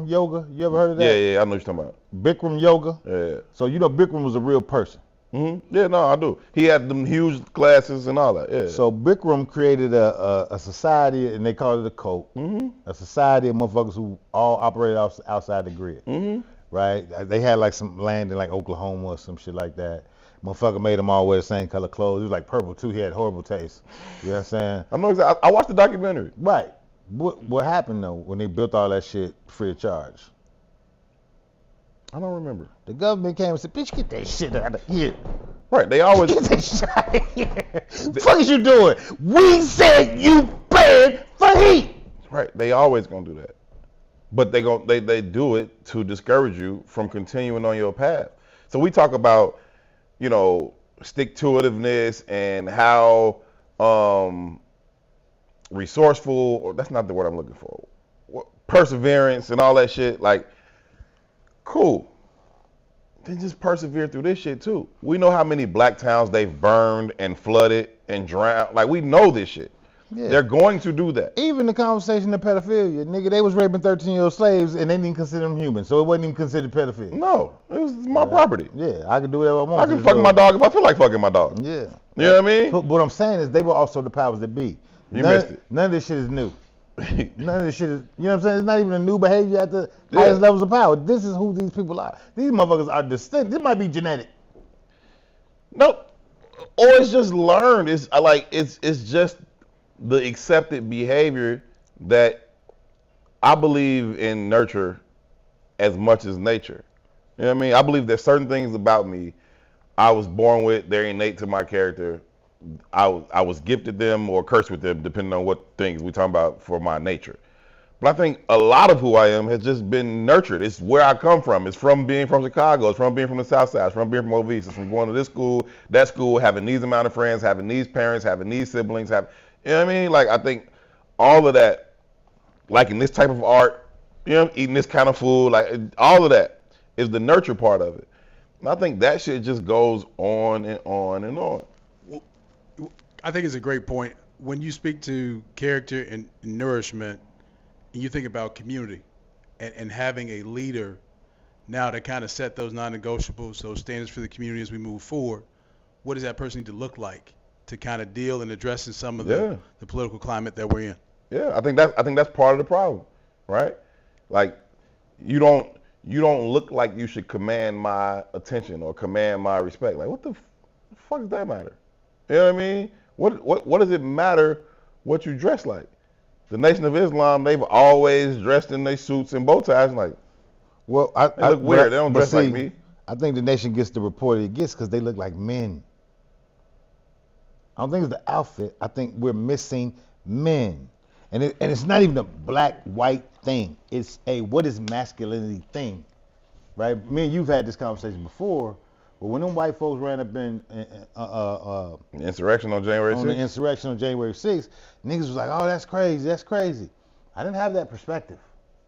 [SPEAKER 2] yoga? You ever heard of that?
[SPEAKER 1] Yeah, I know what you're talking about.
[SPEAKER 2] Bikram yoga?
[SPEAKER 1] Yeah.
[SPEAKER 2] So you know Bikram was a real person.
[SPEAKER 1] Mm-hmm. Yeah, no, I do. He had them huge glasses and all that. Yeah.
[SPEAKER 2] So Bikram created a society, and they called it a cult.
[SPEAKER 1] Mm-hmm.
[SPEAKER 2] A society of motherfuckers who all operated outside the grid.
[SPEAKER 1] Mm-hmm.
[SPEAKER 2] Right? They had like some land in like Oklahoma or some shit like that. Motherfucker made them all wear the same color clothes. It was like purple too. He had horrible taste. You know what I'm saying?
[SPEAKER 1] I know exactly. I watched the documentary.
[SPEAKER 2] Right. What happened though when they built all that shit free of charge?
[SPEAKER 1] I don't remember.
[SPEAKER 2] The government came and said, "Bitch, get that shit out of here."
[SPEAKER 1] Right. They always.
[SPEAKER 2] Get that shit out of here. What the fuck is you doing? We said you paying for heat.
[SPEAKER 1] Right. They always gonna do that. But they do it to discourage you from continuing on your path. So we talk about, you know, stick-to-itiveness and how resourceful, or that's not the word I'm looking for, perseverance and all that shit. Like, cool. Then just persevere through this shit too. We know how many black towns they've burned and flooded and drowned. Like, we know this shit. Yeah. They're going to do that.
[SPEAKER 2] Even the conversation of pedophilia, nigga, they was raping 13-year-old slaves and they didn't consider them human, so it wasn't even considered pedophilia.
[SPEAKER 1] No, it was my property.
[SPEAKER 2] Yeah, I can do whatever I want.
[SPEAKER 1] I can fuck my dog if I feel like fucking my dog.
[SPEAKER 2] Yeah.
[SPEAKER 1] You know what I mean?
[SPEAKER 2] But what I'm saying is they were also the powers that be.
[SPEAKER 1] Missed it.
[SPEAKER 2] None of this shit is new. None of this shit is, you know what I'm saying? It's not even a new behavior at the highest levels of power. This is who these people are. These motherfuckers are distinct. This might be genetic.
[SPEAKER 1] Nope. Or it's just learned. It's just the accepted behavior that I believe in nurture as much as nature. You know what I mean? I believe there's certain things about me I was born with, they're innate to my character. I was gifted them or cursed with them, depending on what things we're talking about for my nature. But I think a lot of who I am has just been nurtured. It's where I come from. It's from being from Chicago. It's from being from the South Side. It's from being from Oasis. It's from going to this school, that school, having these amount of friends, having these parents, having these siblings, you know what I mean? Like, I think all of that, liking this type of art, you know, eating this kind of food, like, all of that is the nurture part of it. And I think that shit just goes on and on and on.
[SPEAKER 5] I think it's a great point. When you speak to character and nourishment, and you think about community and having a leader now to kind of set those non-negotiables, those standards for the community as we move forward, what does that person need to look like to kind of deal and address in some of the political climate that we're in?
[SPEAKER 1] Yeah, I think that's part of the problem, right? Like, you don't look like you should command my attention or command my respect. Like, what the fuck does that matter? You know what I mean? What does it matter what you dress like? The Nation of Islam, they've always dressed in their suits and bow ties. Like,
[SPEAKER 2] well,
[SPEAKER 1] they look weird. They don't dress like me.
[SPEAKER 2] I think the nation gets the report it gets because they look like men. I don't think it's the outfit. I think we're missing men. And it's not even a black-white thing. It's a what is masculinity thing, right? Me and you've had this conversation before, but when them white folks ran up in
[SPEAKER 1] insurrection on January 6th?
[SPEAKER 2] The insurrection on January 6th, niggas was like, oh, that's crazy, that's crazy. I didn't have that perspective.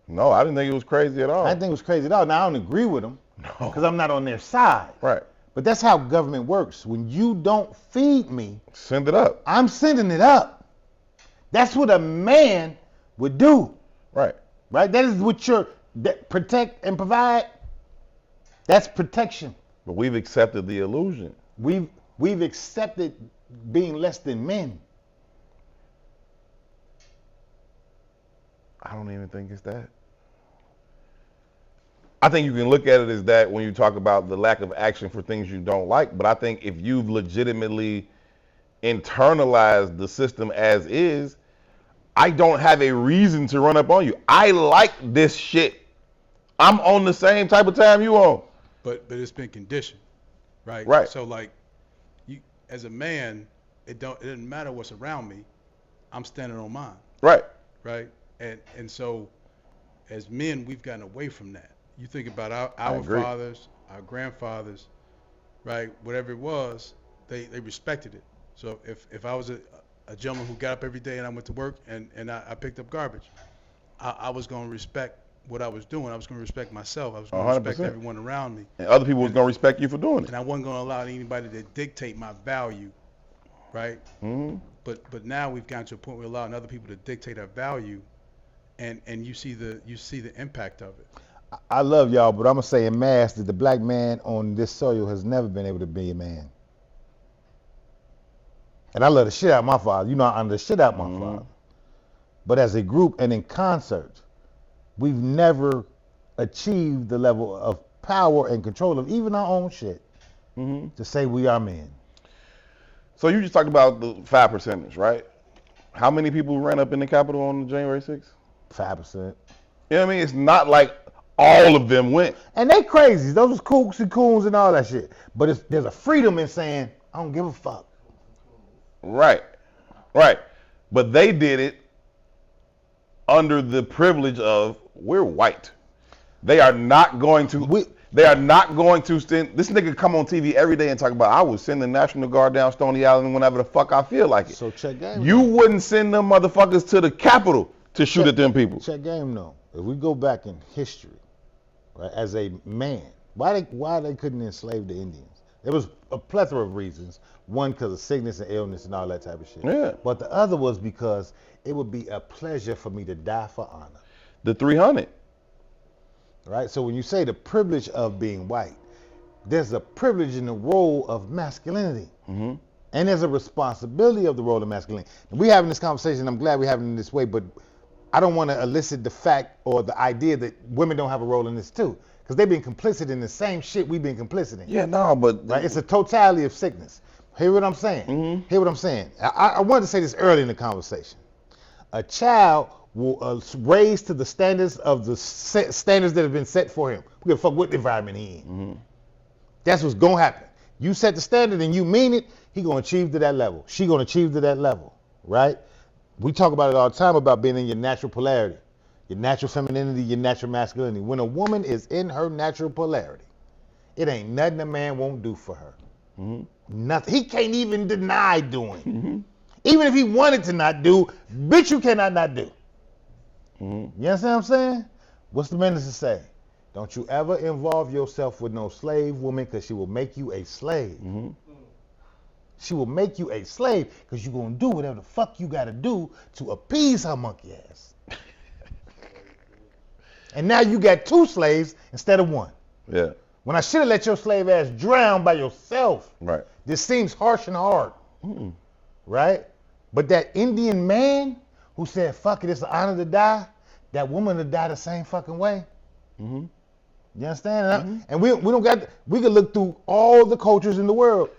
[SPEAKER 1] No, I didn't think it was crazy at all.
[SPEAKER 2] I didn't think it was crazy at all. Now, I don't agree with them
[SPEAKER 1] No.
[SPEAKER 2] because I'm not on their side.
[SPEAKER 1] Right.
[SPEAKER 2] But that's how government works. When you don't feed me,
[SPEAKER 1] Send it up.
[SPEAKER 2] I'm sending it up. That's what a man would do.
[SPEAKER 1] Right.
[SPEAKER 2] Right? That is what protect and provide. That's protection.
[SPEAKER 1] But we've accepted the illusion.
[SPEAKER 2] We've accepted being less than men.
[SPEAKER 1] I don't even think it's that. I think you can look at it as that when you talk about the lack of action for things you don't like. But I think if you've legitimately internalized the system as is, I don't have a reason to run up on you. I like this shit. I'm on the same type of time you on.
[SPEAKER 5] But it's been conditioned, right?
[SPEAKER 1] Right.
[SPEAKER 5] So like, you as a man, it doesn't matter what's around me. I'm standing on mine.
[SPEAKER 1] Right.
[SPEAKER 5] Right. And so, as men, we've gotten away from that. You think about our fathers, our grandfathers, right? Whatever it was, they respected it. So if I was a gentleman who got up every day and I went to work and I picked up garbage, I was going to respect what I was doing. I was going to respect myself. I was going to respect
[SPEAKER 1] 100%.
[SPEAKER 5] everyone around me.
[SPEAKER 1] And other people was going to respect you for doing it.
[SPEAKER 5] And I wasn't going to allow anybody to dictate my value, right?
[SPEAKER 1] Mm-hmm.
[SPEAKER 5] But now we've gotten to a point where we're allowing other people to dictate our value, and you see the impact of it.
[SPEAKER 2] I love y'all, but I'm going to say in mass that the black man on this soil has never been able to be a man. And I love the shit out of my father. You know, I under the shit out of my father. But as a group and in concert, we've never achieved the level of power and control of even our own shit to say we are men.
[SPEAKER 1] So you just talked about the 5%ers, right? How many people ran up in the Capitol on January 6th?
[SPEAKER 2] 5%.
[SPEAKER 1] You know what I mean? It's not like all of them went.
[SPEAKER 2] And they crazy. Those was kooks and coons and all that shit. But there's a freedom in saying, I don't give a fuck.
[SPEAKER 1] Right. But they did it under the privilege of, we're white. They are not going to send, this nigga come on TV every day and talk about, I would send the National Guard down Stony Island whenever the fuck I feel like it.
[SPEAKER 2] So check game.
[SPEAKER 1] You wouldn't send them motherfuckers to the Capitol to shoot at them people.
[SPEAKER 2] Check game though. If we go back in history, right, as a man, why they couldn't enslave the Indians? There was a plethora of reasons. One, because of sickness and illness and all that type of shit.
[SPEAKER 1] Yeah.
[SPEAKER 2] But the other was because it would be a pleasure for me to die for honor.
[SPEAKER 1] The 300.
[SPEAKER 2] Right? So when you say the privilege of being white, there's a privilege in the role of masculinity.
[SPEAKER 1] Mm-hmm.
[SPEAKER 2] And there's a responsibility of the role of masculinity. And we having this conversation, I'm glad we're having it in this way, but I don't want to elicit the fact or the idea that women don't have a role in this too. Because they've been complicit in the same shit we've been complicit in.
[SPEAKER 1] Yeah, no, but...
[SPEAKER 2] Right? It's a totality of sickness. Hear what I'm saying?
[SPEAKER 1] Mm-hmm.
[SPEAKER 2] Hear what I'm saying? I wanted to say this early in the conversation. A child will raise to the standards of the standards that have been set for him. We give a fuck what environment he in.
[SPEAKER 1] Mm-hmm.
[SPEAKER 2] That's what's going to happen. You set the standard and you mean it, he going to achieve to that level. She going to achieve to that level, right? We talk about it all the time about being in your natural polarity, your natural femininity, your natural masculinity. When a woman is in her natural polarity, it ain't nothing a man won't do for her.
[SPEAKER 1] Mm-hmm.
[SPEAKER 2] Nothing. He can't even deny doing. Mm-hmm. Even if he wanted to not do, bitch, you cannot not do.
[SPEAKER 1] Mm-hmm.
[SPEAKER 2] You understand what I'm saying? What's the minister say? Don't you ever involve yourself with no slave woman because she will make you a slave.
[SPEAKER 1] Mm-hmm.
[SPEAKER 2] She will make you a slave because you're going to do whatever the fuck you got to do to appease her monkey ass. And now you got two slaves instead of one.
[SPEAKER 1] Yeah.
[SPEAKER 2] When I should have let your slave ass drown by yourself.
[SPEAKER 1] Right.
[SPEAKER 2] This seems harsh and hard.
[SPEAKER 1] Mm-hmm.
[SPEAKER 2] Right? But that Indian man who said, fuck it, it's an honor to die, that woman to die the same fucking way.
[SPEAKER 1] Mm-hmm.
[SPEAKER 2] You understand? Mm-hmm. And we can look through all the cultures in the world.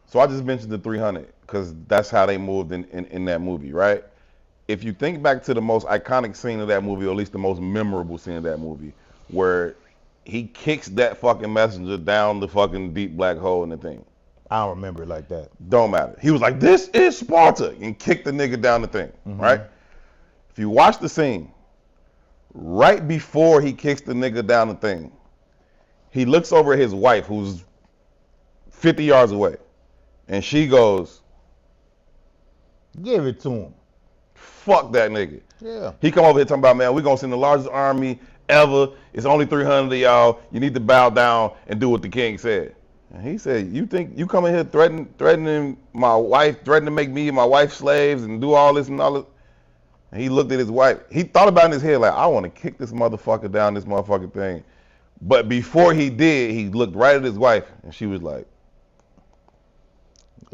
[SPEAKER 1] So I just mentioned the 300 because that's how they moved in that movie, right? If you think back to the most iconic scene of that movie, or at least the most memorable scene of that movie, where he kicks that fucking messenger down the fucking deep black hole in the thing.
[SPEAKER 2] I don't remember it like that.
[SPEAKER 1] Don't matter. He was like, this is Sparta, and kicked the nigga down the thing, right? If you watch the scene, right before he kicks the nigga down the thing, he looks over at his wife, who's 50 yards away, and she goes,
[SPEAKER 2] give it to him.
[SPEAKER 1] fuck that nigga.
[SPEAKER 2] Yeah.
[SPEAKER 1] He come over here talking about, man, we gonna send the largest army ever. It's only 300 of y'all. You need to bow down and do what the king said. And he said, you think you come in here threatening my wife, threatening to make me and my wife slaves and do all this and all this? And he looked at his wife. He thought about it in his head like, I want to kick this motherfucker down this motherfucking thing. But before he did, he looked right at his wife, and she was like,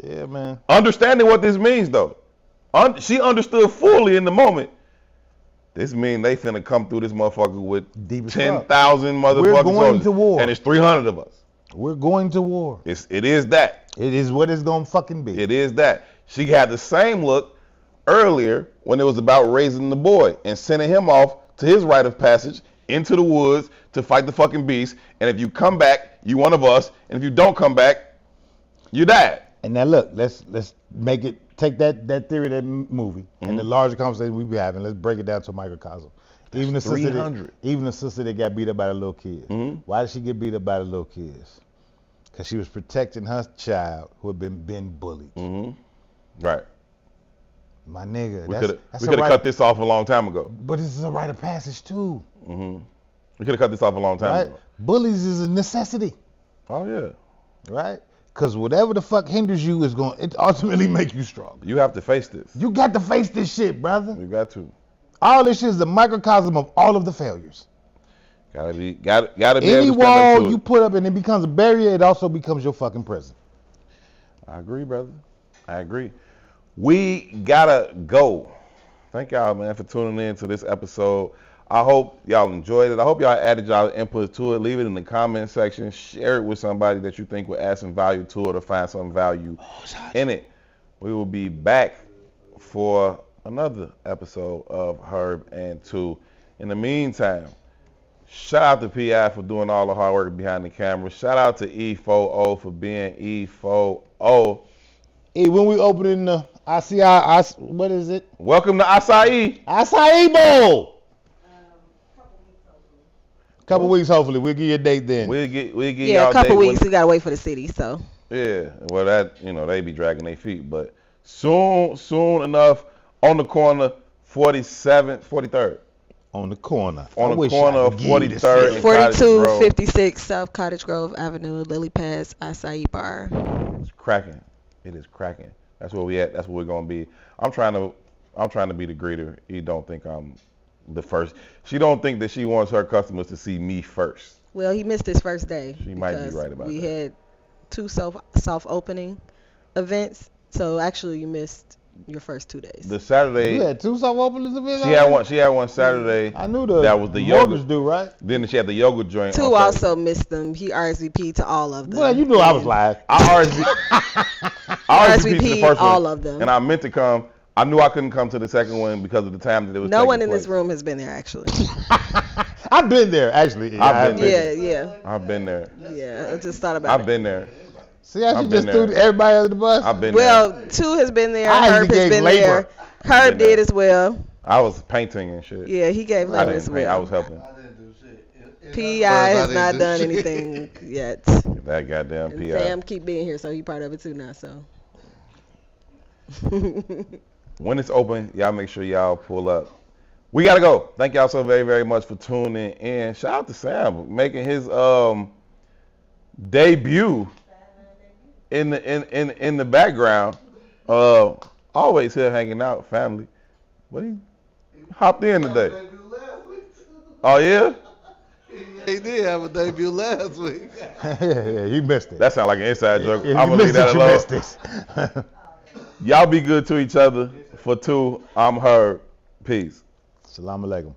[SPEAKER 2] yeah, man.
[SPEAKER 1] Understanding what this means, though. She understood fully in the moment. This means they finna come through this motherfucker with 10,000 motherfuckers.
[SPEAKER 2] We're going
[SPEAKER 1] soldiers,
[SPEAKER 2] to war.
[SPEAKER 1] And it's 300 of us.
[SPEAKER 2] We're going to war.
[SPEAKER 1] It is that.
[SPEAKER 2] It is what it's gonna fucking be.
[SPEAKER 1] It is that. She had the same look earlier when it was about raising the boy and sending him off to his rite of passage into the woods to fight the fucking beast. And if you come back, you one of us. And if you don't come back, you died.
[SPEAKER 2] And now look, let's make it, take that theory, that movie, and the larger conversation we be having, let's break it down to a microcosm. Even the sister that got beat up by the little kids. Why did she get beat up by the little kids? Because she was protecting her child who had been bullied.
[SPEAKER 1] Right.
[SPEAKER 2] My nigga,
[SPEAKER 1] We could have cut this off a long time ago.
[SPEAKER 2] But this is a rite of passage too.
[SPEAKER 1] We could have cut this off a long time ago.
[SPEAKER 2] Bullies is a necessity.
[SPEAKER 1] Oh yeah.
[SPEAKER 2] Right? Because whatever the fuck hinders you is going to ultimately make you strong.
[SPEAKER 1] You have to face this.
[SPEAKER 2] You got to face this shit, brother.
[SPEAKER 1] You got to.
[SPEAKER 2] All this shit is a microcosm of all of the failures.
[SPEAKER 1] Gotta be able to stand
[SPEAKER 2] Any
[SPEAKER 1] up
[SPEAKER 2] wall
[SPEAKER 1] to
[SPEAKER 2] you
[SPEAKER 1] it.
[SPEAKER 2] put up and it becomes a barrier, it also becomes your fucking prison.
[SPEAKER 1] I agree, brother. I agree. We gotta go. Thank y'all, man, for tuning in to this episode. I hope y'all enjoyed it. I hope y'all added y'all input to it. Leave it in the comment section. Share it with somebody that you think would add some value to it or find some value in it. We will be back for another episode of Herb and Two. In the meantime, shout out to PI for doing all the hard work behind the camera. Shout out to E4O for being E4O.
[SPEAKER 2] Hey, when we opening the ICI, what is it?
[SPEAKER 1] Welcome to Acai.
[SPEAKER 2] Acai Bowl. Couple weeks, hopefully. We'll give you a date then.
[SPEAKER 1] We'll get
[SPEAKER 4] Yeah,
[SPEAKER 1] y'all
[SPEAKER 4] a couple
[SPEAKER 1] date
[SPEAKER 4] weeks. We gotta wait for the city. So.
[SPEAKER 1] Yeah, well that they be dragging their feet, but soon enough on the corner, 47th, 43rd.
[SPEAKER 2] On the corner.
[SPEAKER 1] On the corner of 43rd and Cottage
[SPEAKER 4] 4256 South Cottage Grove Avenue, Lily Pass, Acai Bar.
[SPEAKER 1] It's cracking. It is cracking. That's where we at. That's where we're gonna be. I'm trying to be the greeter. He don't think I'm the first. She don't think that she wants her customers to see me first.
[SPEAKER 4] Well, he missed his first day.
[SPEAKER 1] She might be right about
[SPEAKER 4] we
[SPEAKER 1] that.
[SPEAKER 4] We had 2 soft opening events, so actually you missed your first 2 days.
[SPEAKER 1] The Saturday.
[SPEAKER 2] You had 2 soft openings events?
[SPEAKER 1] She had one Saturday.
[SPEAKER 2] I knew
[SPEAKER 1] that was the yoga
[SPEAKER 2] do, right?
[SPEAKER 1] Then she had the yoga joint.
[SPEAKER 4] 2 also missed them. He RSVP'd to all of them.
[SPEAKER 2] Well, you knew I was live.
[SPEAKER 1] I RSVP'd to the first one,
[SPEAKER 4] all of them.
[SPEAKER 1] and I meant to come. I knew I couldn't come to the second one because of the time that it was.
[SPEAKER 4] No one in
[SPEAKER 1] place.
[SPEAKER 4] this room has been there, actually.
[SPEAKER 2] I've been there, actually. Yeah,
[SPEAKER 1] I've been there.
[SPEAKER 4] Yeah.
[SPEAKER 1] I've been there.
[SPEAKER 4] Yeah, I just thought about it.
[SPEAKER 1] I've been there.
[SPEAKER 2] See how she just threw everybody under the bus?
[SPEAKER 1] I've been
[SPEAKER 4] there.
[SPEAKER 1] there.
[SPEAKER 4] 2 has been there.
[SPEAKER 2] I
[SPEAKER 4] Herb has been
[SPEAKER 2] labor.
[SPEAKER 4] there. Herb did as well.
[SPEAKER 1] I was painting and shit.
[SPEAKER 4] Yeah, he gave labor as well.
[SPEAKER 1] I was helping.
[SPEAKER 3] I didn't do shit.
[SPEAKER 4] P.I. has not done anything yet.
[SPEAKER 1] That goddamn
[SPEAKER 4] And
[SPEAKER 1] P.I.
[SPEAKER 4] Sam keep being here, so he part of it too now. So.
[SPEAKER 1] When it's open, y'all make sure y'all pull up. We gotta go. Thank y'all so very, very much for tuning in. Shout out to Sam making his debut in the background. Always here hanging out, family. But he hopped in today. Oh yeah?
[SPEAKER 3] He did have a debut last week.
[SPEAKER 2] Yeah, you missed it.
[SPEAKER 1] That sounds like an inside joke.
[SPEAKER 2] If
[SPEAKER 1] I'm
[SPEAKER 2] you
[SPEAKER 1] gonna leave
[SPEAKER 2] missed
[SPEAKER 1] that
[SPEAKER 2] it, you
[SPEAKER 1] alone.
[SPEAKER 2] missed it.
[SPEAKER 1] Y'all be good to each other. For 2, I'm Herb. Peace.
[SPEAKER 2] Salam alaikum.